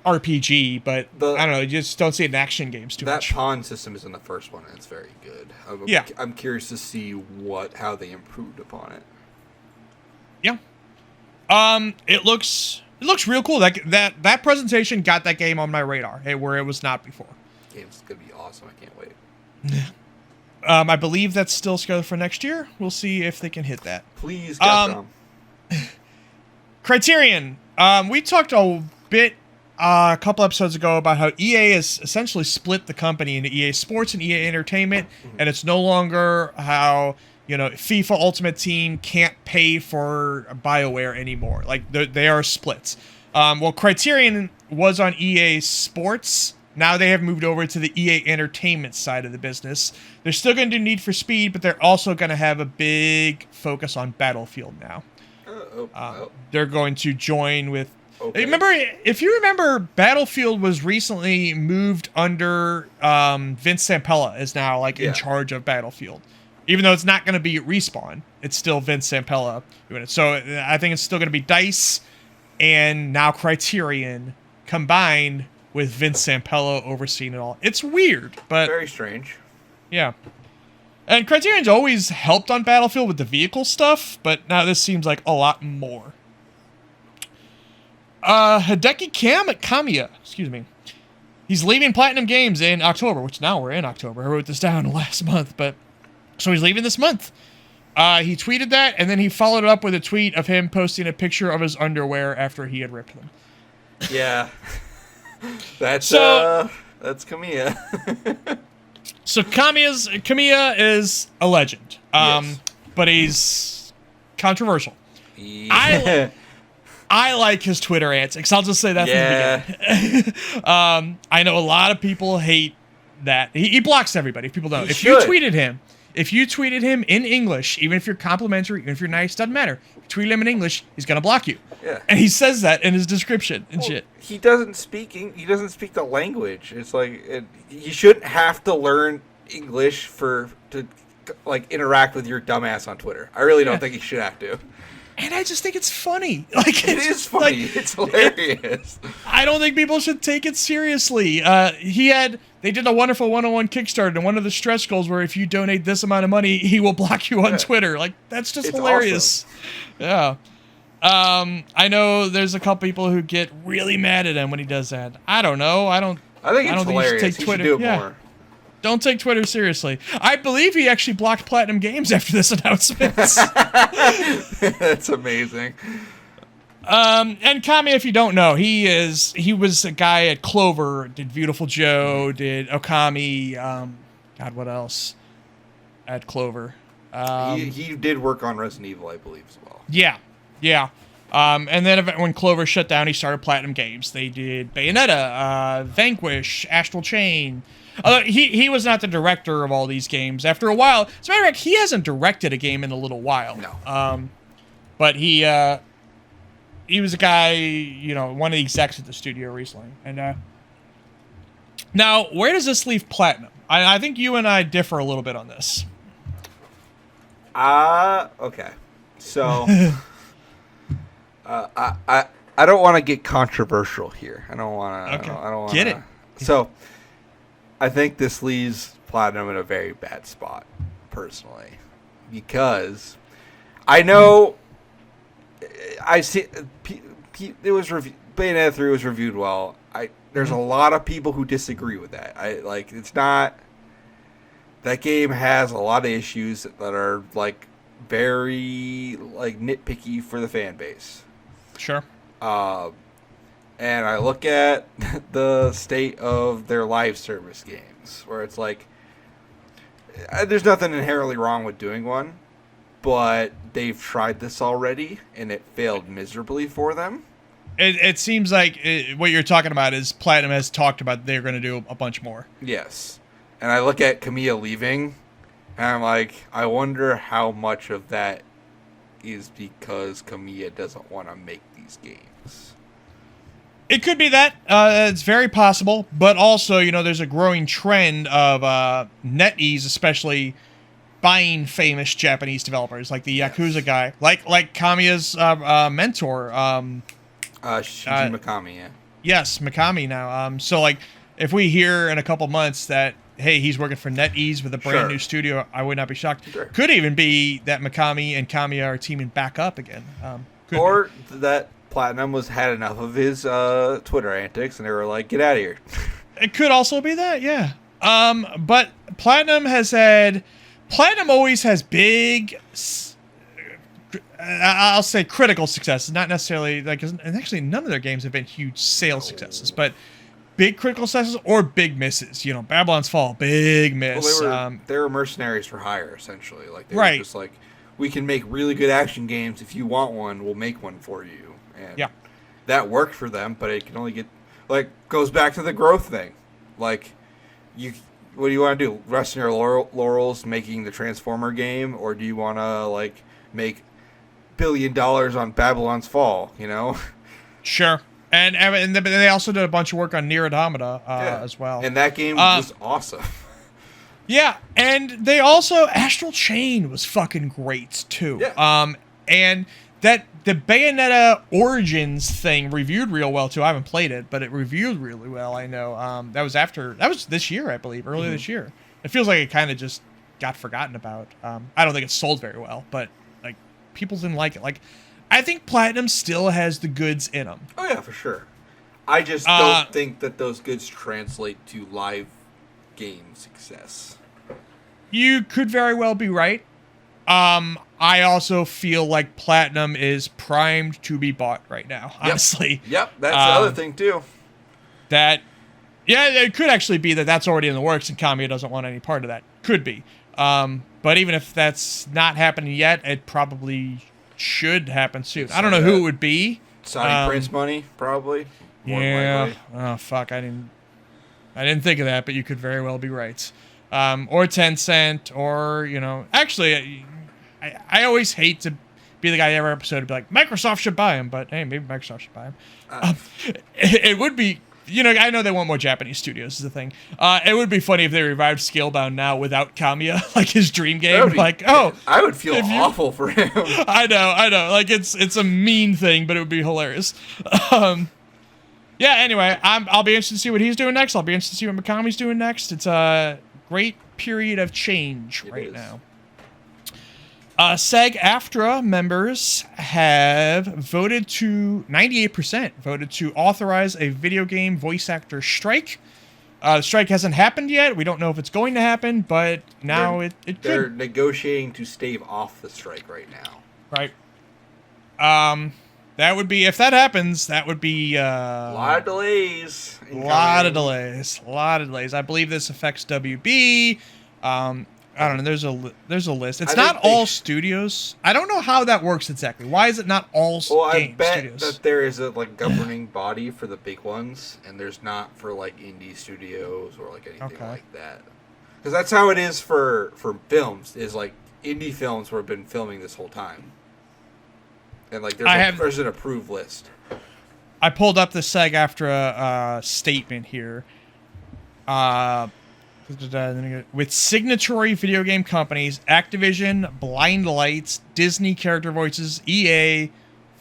Speaker 1: RPG, but I don't know. You just don't see it in action games too much.
Speaker 2: That pawn system is in the first one, and it's very good. I'm curious to see how they improved upon it.
Speaker 1: Yeah. It looks real cool. That presentation got that game on my radar, where it was not before.
Speaker 2: Game's gonna be awesome. I can't wait.
Speaker 1: I believe that's still scheduled for next year. We'll see if they can hit that.
Speaker 2: Please, Capcom.
Speaker 1: Criterion. We talked a bit a couple episodes ago about how EA has essentially split the company into EA Sports and EA Entertainment, and it's no longer how. FIFA Ultimate Team can't pay for BioWare anymore. Like, they are splits. Well, Criterion was on EA Sports. Now they have moved over to the EA Entertainment side of the business. They're still going to do Need for Speed, but they're also going to have a big focus on Battlefield now. They're going to join with... Okay. If you remember, Battlefield was recently moved under Vince Zampella is now in charge of Battlefield. Even though it's not going to be Respawn, it's still Vince Zampella doing it. So I think it's still going to be DICE and now Criterion combined with Vince Zampella overseeing it all. It's weird, but...
Speaker 2: Very strange.
Speaker 1: Yeah. And Criterion's always helped on Battlefield with the vehicle stuff, but now this seems like a lot more. Hideki Kamiya, excuse me. He's leaving Platinum Games in October, which now we're in October. I wrote this down last month, but... So he's leaving this month. He tweeted that, and then he followed it up with a tweet of him posting a picture of his underwear after he had ripped them.
Speaker 2: Yeah. That's Kamiya.
Speaker 1: So Kamiya is a legend.
Speaker 2: Yes.
Speaker 1: But he's controversial.
Speaker 2: Yeah.
Speaker 1: I like his Twitter antics. I'll just say that from the beginning. I know a lot of people hate that. He blocks everybody, if people don't. If you tweeted him in English, even if you're complimentary, even if you're nice, doesn't matter. If you tweet him in English, he's gonna block you.
Speaker 2: Yeah.
Speaker 1: And he says that in his description and shit.
Speaker 2: He doesn't speak the language. It's you shouldn't have to learn English to interact with your dumbass on Twitter. I really don't think he should have to.
Speaker 1: And I just think it's funny.
Speaker 2: It is funny. It's hilarious.
Speaker 1: I don't think people should take it seriously. They did a wonderful 101 Kickstarter, and one of the stretch goals were if you donate this amount of money, he will block you on Twitter. That's just hilarious.
Speaker 2: Awesome.
Speaker 1: I know there's a couple people who get really mad at him when he does that. I don't know. I think
Speaker 2: it's hilarious.
Speaker 1: You should take Twitter.
Speaker 2: He should do it more.
Speaker 1: Don't take Twitter seriously. I believe he actually blocked Platinum Games after this announcement.
Speaker 2: That's amazing.
Speaker 1: And Kami, if you don't know, he was a guy at Clover, did Beautiful Joe, did Okami, God, what else at Clover?
Speaker 2: He did work on Resident Evil, I believe, as well.
Speaker 1: Yeah. And then when Clover shut down, he started Platinum Games. They did Bayonetta, Vanquish, Astral Chain. He was not the director of all these games. After a while, as a matter of fact, he hasn't directed a game in a little while.
Speaker 2: No.
Speaker 1: But he was a guy, one of the execs at the studio recently. And now, where does this leave Platinum? I think you and I differ a little bit on this.
Speaker 2: Okay. So, I don't want to get controversial here. I don't want to.
Speaker 1: Okay.
Speaker 2: I don't want
Speaker 1: to. Get it.
Speaker 2: So, I think this leaves Platinum in a very bad spot, personally, because I know I see it was Bayonetta 3 was reviewed well. There's a lot of people who disagree with that. It's not. That game has a lot of issues that are very nitpicky for the fan base.
Speaker 1: Sure.
Speaker 2: And I look at the state of their live service games, where it's there's nothing inherently wrong with doing one, but they've tried this already, and it failed miserably for them.
Speaker 1: It seems like what you're talking about is Platinum has talked about they're going to do a bunch more.
Speaker 2: Yes. And I look at Kamiya leaving, and I'm like, I wonder how much of that is because Kamiya doesn't want to make these games.
Speaker 1: It could be that. It's very possible. But also, there's a growing trend of NetEase, especially buying famous Japanese developers, like the Yakuza guy. Like Kamiya's mentor.
Speaker 2: Shinji Mikami, yeah.
Speaker 1: Yes, Mikami now. So, if we hear in a couple months that, hey, he's working for NetEase with a brand new studio, I would not be shocked.
Speaker 2: Sure.
Speaker 1: Could even be that Mikami and Kamiya are teaming back up again.
Speaker 2: Or that Platinum had enough of his Twitter antics, and they were like, get out of here.
Speaker 1: It could also be that, yeah. But Platinum always has big, I'll say critical successes, not necessarily, and actually none of their games have been huge sales successes, but big critical successes or big misses. Babylon's Fall, big miss.
Speaker 2: Well, they were mercenaries for hire, essentially. They
Speaker 1: right.
Speaker 2: were just we can make really good action games. If you want one, we'll make one for you. And that worked for them, but it can only get, goes back to the growth thing. What do you want to do? Rest in your laurels making the Transformer game, or do you want to, make $1 billion on Babylon's Fall,
Speaker 1: Sure. And they also did a bunch of work on Nier Automata as well.
Speaker 2: And that game was awesome.
Speaker 1: Yeah, and they also, Astral Chain was fucking great, too.
Speaker 2: Yeah.
Speaker 1: And the Bayonetta Origins thing reviewed real well, too. I haven't played it, but it reviewed really well, I know. That was this year, I believe, earlier this year. It feels like it kind of just got forgotten about. I don't think it sold very well, but, people didn't like it. I think Platinum still has the goods in them.
Speaker 2: Oh, yeah, for sure. I just don't think that those goods translate to live game success.
Speaker 1: You could very well be right. I also feel like Platinum is primed to be bought right now, honestly.
Speaker 2: Yep, that's the other thing, too.
Speaker 1: It could actually be that's already in the works and Kamiya doesn't want any part of that. Could be. But even if that's not happening yet, it probably should happen soon. I don't know who it would be.
Speaker 2: Saudi Prince money, probably.
Speaker 1: Yeah. Oh, fuck. I didn't think of that, but you could very well be right. Or Tencent, or, actually, I always hate to be the guy every episode to be like, Microsoft should buy him, but hey, maybe Microsoft should buy him. It would be, I know they want more Japanese studios is the thing. It would be funny if they revived Scalebound now without Kamiya, his dream game.
Speaker 2: I would feel awful for him.
Speaker 1: I know. It's a mean thing, but it would be hilarious. Anyway, I'll be interested to see what he's doing next. I'll be interested to see what Mikami's doing next. It's a great period of change right now. SAG-AFTRA members have voted to 98% voted to authorize a video game voice actor strike. The strike hasn't happened yet. We don't know if it's going to happen, but now it could.
Speaker 2: They're negotiating to stave off the strike right now.
Speaker 1: Right. That would be, if that happens, that would be
Speaker 2: a lot of delays.
Speaker 1: A lot of delays. I believe this affects WB. I don't know. There's a list. It's not all studios. I don't know how that works exactly. Why is it not all game
Speaker 2: bet
Speaker 1: studios?
Speaker 2: that there is a governing body for the big ones, and there's not for indie studios or anything like that. Because that's how it is for films. Is indie films who have been filming this whole time, and there's an approved list.
Speaker 1: I pulled up the SAG-AFTRA statement here. With signatory video game companies, Activision, Blind Lights, Disney character voices, EA,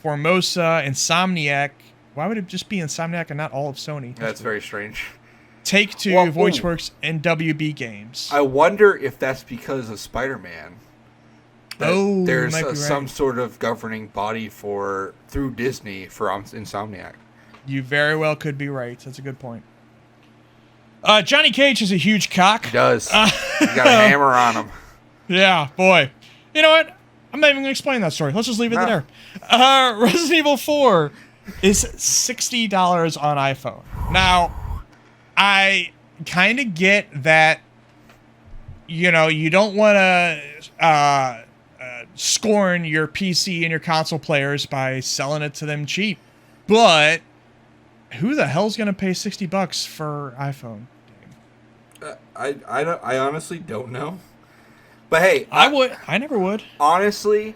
Speaker 1: Formosa, Insomniac. Why would it just be Insomniac and not all of Sony?
Speaker 2: That's very strange.
Speaker 1: Take-Two, VoiceWorks, and WB Games.
Speaker 2: I wonder if that's because of Spider-Man. There's some sort of governing body through Disney for Insomniac.
Speaker 1: You very well could be right. That's a good point. Johnny Cage is a huge cock.
Speaker 2: He does. He's got a hammer on him.
Speaker 1: Yeah, boy. You know what? I'm not even going to explain that story. Let's just leave it there. Resident Evil 4 is $60 on iPhone. Now, I kind of get that, you don't want to scorn your PC and your console players by selling it to them cheap. But who the hell's going to pay $60 for iPhone?
Speaker 2: I honestly don't know. But hey,
Speaker 1: I never would.
Speaker 2: Honestly,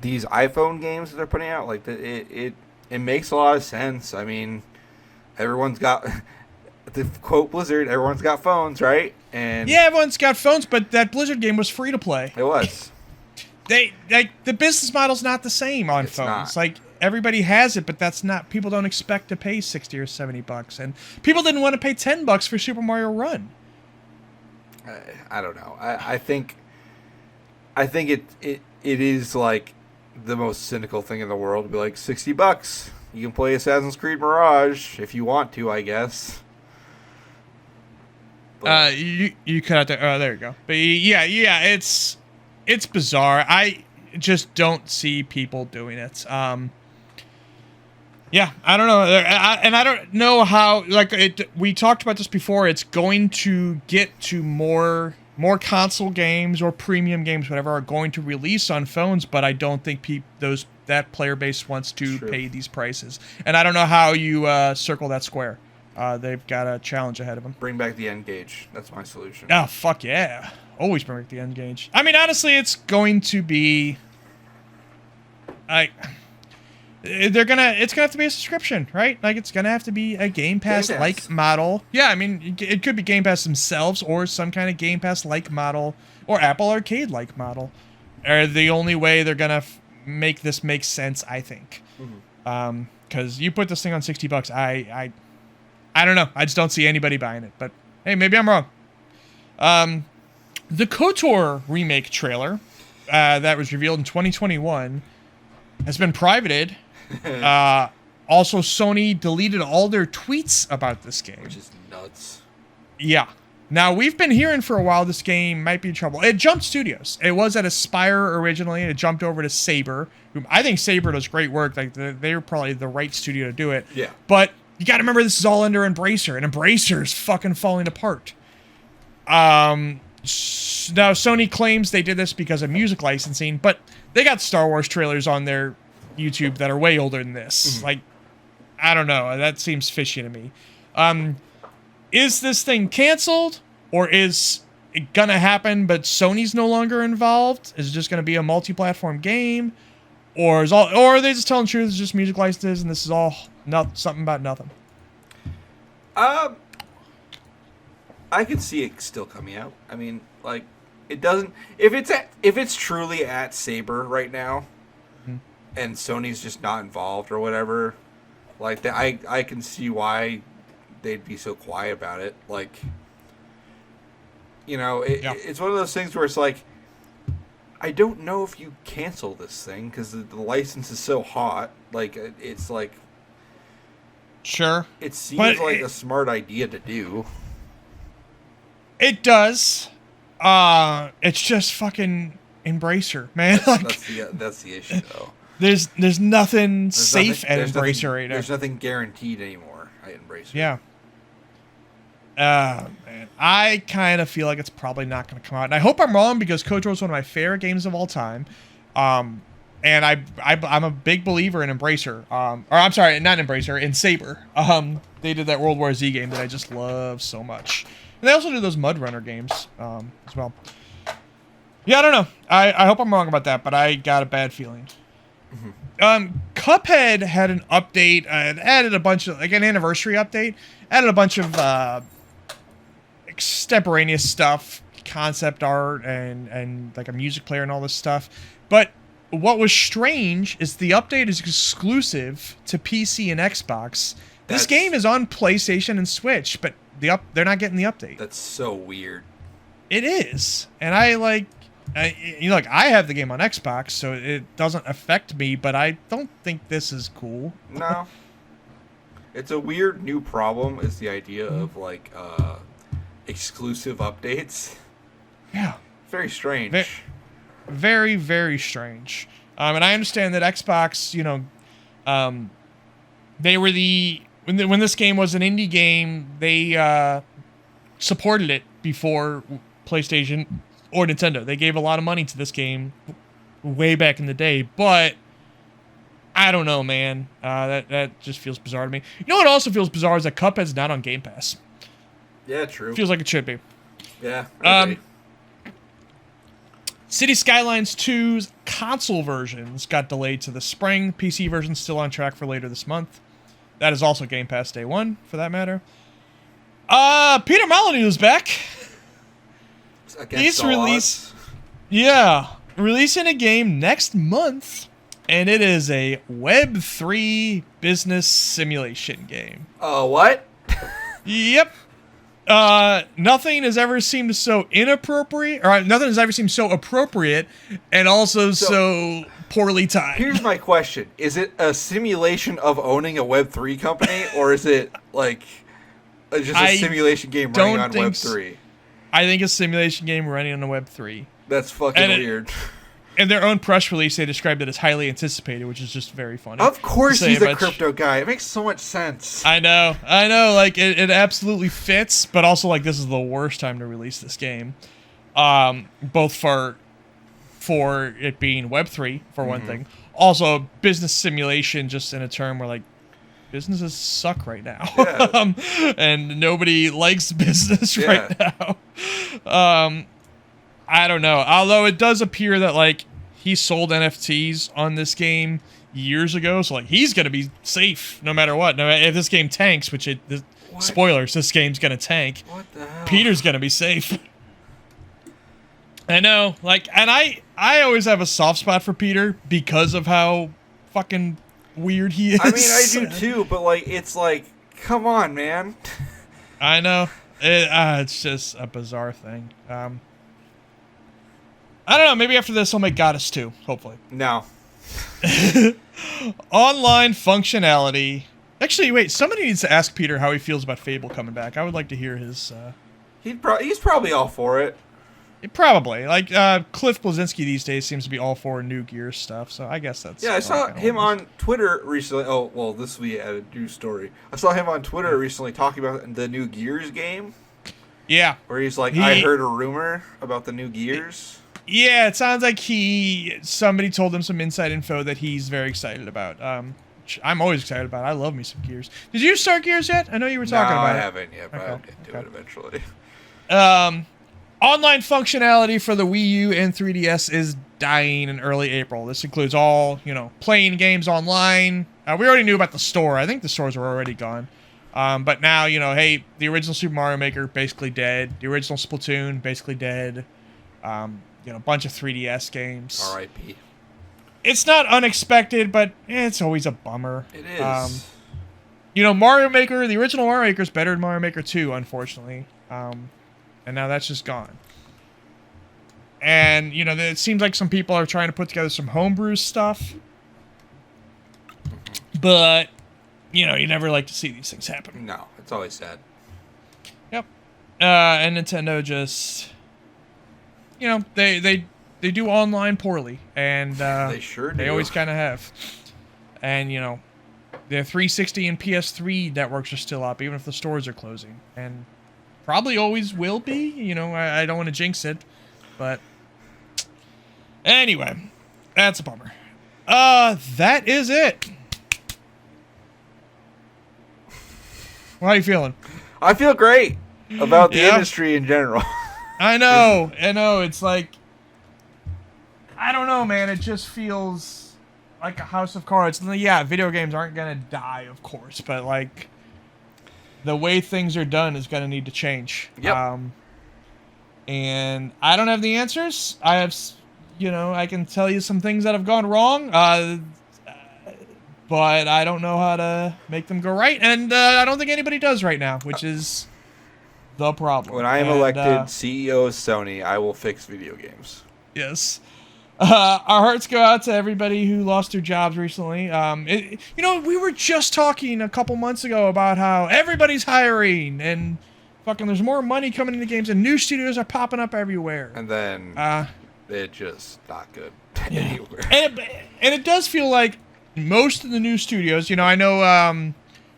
Speaker 2: these iPhone games that they're putting out, it makes a lot of sense. I mean, everyone's got to quote Blizzard, everyone's got phones, right? And
Speaker 1: yeah, everyone's got phones, but that Blizzard game was free to play.
Speaker 2: It was.
Speaker 1: The business model's not the same on phones.
Speaker 2: Not.
Speaker 1: Everybody has it, but that's not. People don't expect to pay $60 or $70, and people didn't want to pay $10 for Super Mario Run.
Speaker 2: I don't know. I think it is the most cynical thing in the world to be $60. You can play Assassin's Creed Mirage if you want to, I guess. But
Speaker 1: you cut out there. Oh, there you go. But yeah, it's bizarre. I just don't see people doing it. Yeah, I don't know, and I don't know how. We talked about this before. It's going to get to more console games or premium games, whatever, are going to release on phones. But I don't think that player base wants to pay these prices. And I don't know how you circle that square. They've got a challenge ahead of them.
Speaker 2: Bring back the N-Gage. That's my solution.
Speaker 1: Oh, fuck yeah! Always bring back the N-Gage. I mean, honestly, it's going to be it's gonna have to be a subscription, right? It's gonna have to be a Game Pass like model. Yeah, I mean, it could be Game Pass themselves or some kind of Game Pass like model or Apple Arcade like model. Are the only way they're gonna make this make sense, I think. Because you put this thing on $60, I don't know. I just don't see anybody buying it. But hey, maybe I'm wrong. The KOTOR remake trailer that was revealed in 2021 has been privated. Also, Sony deleted all their tweets about this game.
Speaker 2: Which is nuts.
Speaker 1: Yeah. Now, we've been hearing for a while this game might be in trouble. It jumped studios. It was at Aspyr originally, and it jumped over to Saber. I think Saber does great work. They were probably the right studio to do it.
Speaker 2: Yeah.
Speaker 1: But you got to remember this is all under Embracer, and Embracer's fucking falling apart. Now, Sony claims they did this because of music licensing, but they got Star Wars trailers on their YouTube that are way older than this. I don't know. That seems fishy to me. Is this thing canceled, or is it gonna happen but Sony's no longer involved? Is it just gonna be a multi-platform game, or are they just telling the truth? It's just music licenses, and this is all something about nothing.
Speaker 2: I could see it still coming out. I mean, it doesn't. If it's truly at Saber right now, and Sony's just not involved or whatever, I can see why they'd be so quiet about it. It's one of those things where it's I don't know if you cancel this thing because the license is so hot. Like, it's like...
Speaker 1: Sure.
Speaker 2: It seems like a smart idea to do.
Speaker 1: It does. It's just fucking Embracer, man.
Speaker 2: That's the issue, though.
Speaker 1: There's nothing safe at Embracer right now.
Speaker 2: There's nothing guaranteed anymore at Embracer.
Speaker 1: Yeah. Man. I kind of feel like it's probably not going to come out. And I hope I'm wrong because KOTOR is one of my favorite games of all time. And I'm a big believer in Embracer. Or I'm sorry, not Embracer, in Saber. They did that World War Z game that I just love so much. And they also do those Mud Runner games as well. Yeah, I don't know. I hope I'm wrong about that, but I got a bad feeling. Mm-hmm. Cuphead had an update. It added a bunch of, like, an anniversary update. Added a bunch of extemporaneous stuff, concept art, and like a music player and all this stuff. But what was strange is the update is exclusive to PC and Xbox. This game is on PlayStation and Switch, but they're not getting the update.
Speaker 2: That's so weird.
Speaker 1: It is, and I have the game on Xbox, so it doesn't affect me. But I don't think this is cool.
Speaker 2: No, it's a weird new problem. Is the idea of like exclusive updates?
Speaker 1: Yeah,
Speaker 2: very strange.
Speaker 1: Very, very strange. And I understand that Xbox, they were when this game was an indie game, they supported it before PlayStation or Nintendo. They gave a lot of money to this game way back in the day, but I don't know, man. That just feels bizarre to me. You know what also feels bizarre is that Cuphead's not on Game Pass.
Speaker 2: Yeah, true.
Speaker 1: Feels like it should be.
Speaker 2: Yeah, I agree.
Speaker 1: City Skylines 2's console versions got delayed to the spring. PC version's still on track for later this month. That is also Game Pass Day 1, for that matter. Peter Molyneux is back. He's releasing a game next month, and it is a Web3 business simulation game.
Speaker 2: What?
Speaker 1: Yep. Nothing has ever seemed so inappropriate, or nothing has ever seemed so appropriate, and also so poorly timed.
Speaker 2: Here's my question. Is it a simulation of owning a Web3 company, or is it, like, just a simulation game running on Web3?
Speaker 1: I think a simulation game running on a Web3.
Speaker 2: That's fucking weird.
Speaker 1: In their own press release, they described it as highly anticipated, which is just very funny.
Speaker 2: Of course he's a crypto guy. It makes so much sense.
Speaker 1: I know. Like, it absolutely fits, but also, like, this is the worst time to release this game. Both for it being Web3, for one thing. Also, business simulation, just in a term where, like, businesses suck right now. Yeah. And nobody likes business right now. I don't know. Although it does appear that, like, he sold NFTs on this game years ago, so, like, he's going to be safe no matter what. No, if this game tanks, spoilers, this game's going to tank.
Speaker 2: What the hell?
Speaker 1: Peter's going to be safe. I know. Like, and I always have a soft spot for Peter because of how fucking weird he is.
Speaker 2: I mean, I do too, but, like, it's like, come on, man.
Speaker 1: I know. It's just a bizarre thing. I don't know. Maybe after this, I'll make Goddess 2, hopefully.
Speaker 2: No.
Speaker 1: Online functionality. Actually, wait. Somebody needs to ask Peter how he feels about Fable coming back. I would like to hear his...
Speaker 2: He's probably all for it.
Speaker 1: Probably. Like, Cliff Blazinski these days seems to be all for new Gears stuff, so I guess that's...
Speaker 2: Yeah, I saw him on Twitter recently. Oh, well, this will be a news story. I saw him on Twitter recently talking about the new Gears game.
Speaker 1: Yeah.
Speaker 2: Where he's like, I heard a rumor about the new Gears.
Speaker 1: Yeah, it sounds like somebody told him some inside info that he's very excited about. I'm always excited about it. I love me some Gears. Did you start Gears yet? I know you were talking about it.
Speaker 2: No, I haven't yet, but I'll get to it eventually.
Speaker 1: Online functionality for the Wii U and 3DS is dying in early April. This includes all, playing games online. We already knew about the store. I think the stores were already gone. But now, hey, the original Super Mario Maker, basically dead. The original Splatoon, basically dead. A bunch of 3DS games.
Speaker 2: R.I.P.
Speaker 1: It's not unexpected, but it's always a bummer.
Speaker 2: It is.
Speaker 1: Mario Maker, the original Mario Maker is better than Mario Maker 2, unfortunately. And now that's just gone. And, you know, it seems like some people are trying to put together some homebrew stuff. But, you know, you never like to see these things happen.
Speaker 2: No, it's always sad.
Speaker 1: Yep. And Nintendo just, you know, they do online poorly. And
Speaker 2: they sure do.
Speaker 1: They always kind of have. And, you know, their 360 and PS3 networks are still up, even if the stores are closing. And probably always will be. You know, I don't want to jinx it. But anyway, that's a bummer. That is it. How are you feeling?
Speaker 2: I feel great about the industry in general.
Speaker 1: I know. It's like, I don't know, man. It just feels like a house of cards. And yeah, video games aren't going to die, of course. But, like, the way things are done is going to need to change.
Speaker 2: Yep.
Speaker 1: And I don't have the answers. I have, you know, I can tell you some things that have gone wrong. But I don't know how to make them go right. And I don't think anybody does right now, which is the problem.
Speaker 2: When I am elected CEO of Sony, I will fix video games.
Speaker 1: Yes. Our hearts go out to everybody who lost their jobs recently. You know, we were just talking a couple months ago about how everybody's hiring and fucking there's more money coming into games and new studios are popping up everywhere.
Speaker 2: And then it just not good anywhere.
Speaker 1: And it does feel like most of the new studios, you know, I know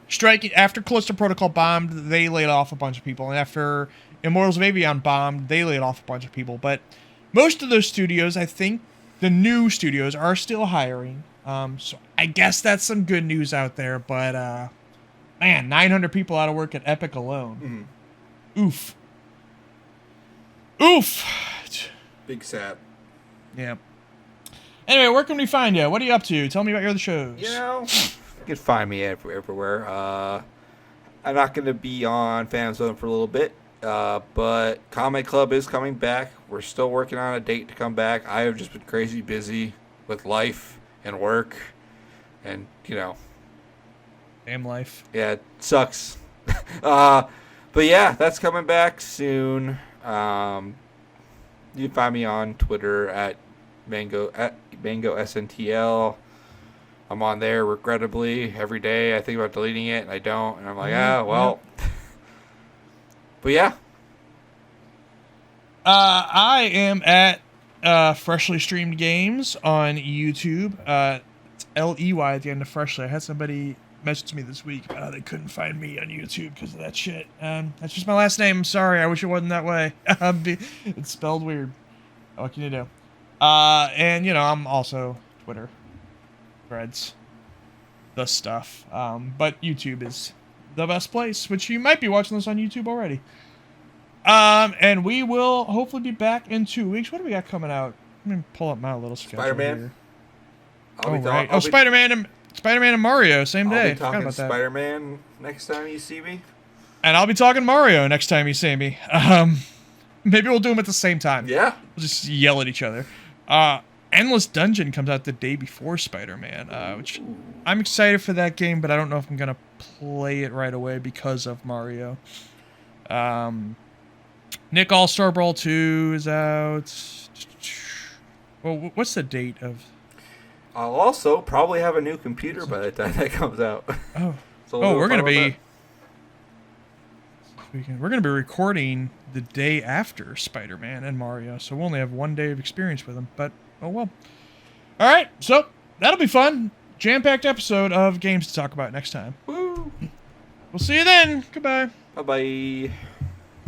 Speaker 1: striking after Callisto Protocol bombed, they laid off a bunch of people, and after Immortals of Avion bombed, they laid off a bunch of people. But most of those studios, I think, the new studios are still hiring. So I guess that's some good news out there. But man, 900 people out of work at Epic alone. Oof.
Speaker 2: Big sad.
Speaker 1: Yeah. Anyway, where can we find you? What are you up to? Tell me about your other shows.
Speaker 2: You know, you can find me everywhere. I'm not going to be on Fan Zone for a little bit, but Comic Club is coming back. We're still working on a date to come back. I have just been crazy busy with life and work and, you know.
Speaker 1: Damn life.
Speaker 2: Yeah, it sucks. But yeah, that's coming back soon. You can find me on Twitter at Mango SNTL. I'm on there regrettably every day. I think about deleting it and I don't, and I'm like, well. But yeah.
Speaker 1: I am at Freshly Streamed Games on YouTube. It's Ley at the end of Freshly. I had somebody message me this week about how they couldn't find me on YouTube because of that shit. That's just my last name. I'm sorry. I wish it wasn't that way. It's spelled weird. What can you do? And, you know, I'm also Twitter, Threads, the stuff. But YouTube is the best place, which you might be watching this on YouTube already. And we will hopefully be back in 2 weeks. What do we got coming out? Let me pull up my little schedule
Speaker 2: Spider-Man.
Speaker 1: Here. Spider-Man and Mario, same day.
Speaker 2: I'll be talking Spider-Man next time you see me.
Speaker 1: And I'll be talking Mario next time you see me. Maybe we'll do them at the same time.
Speaker 2: Yeah.
Speaker 1: We'll just yell at each other. Endless Dungeon comes out the day before Spider-Man, which I'm excited for that game, but I don't know if I'm going to play it right away because of Mario. Nick All-Star Brawl 2 is out. Well, what's the date of...
Speaker 2: I'll also probably have a new computer by the time that comes out.
Speaker 1: Oh,
Speaker 2: So
Speaker 1: we're going to be... We're going to be recording the day after Spider-Man and Mario, so we'll only have 1 day of experience with them, but oh well. All right, so that'll be fun. Jam-packed episode of games to talk about next time.
Speaker 2: Woo!
Speaker 1: We'll see you then. Goodbye.
Speaker 2: Bye-bye.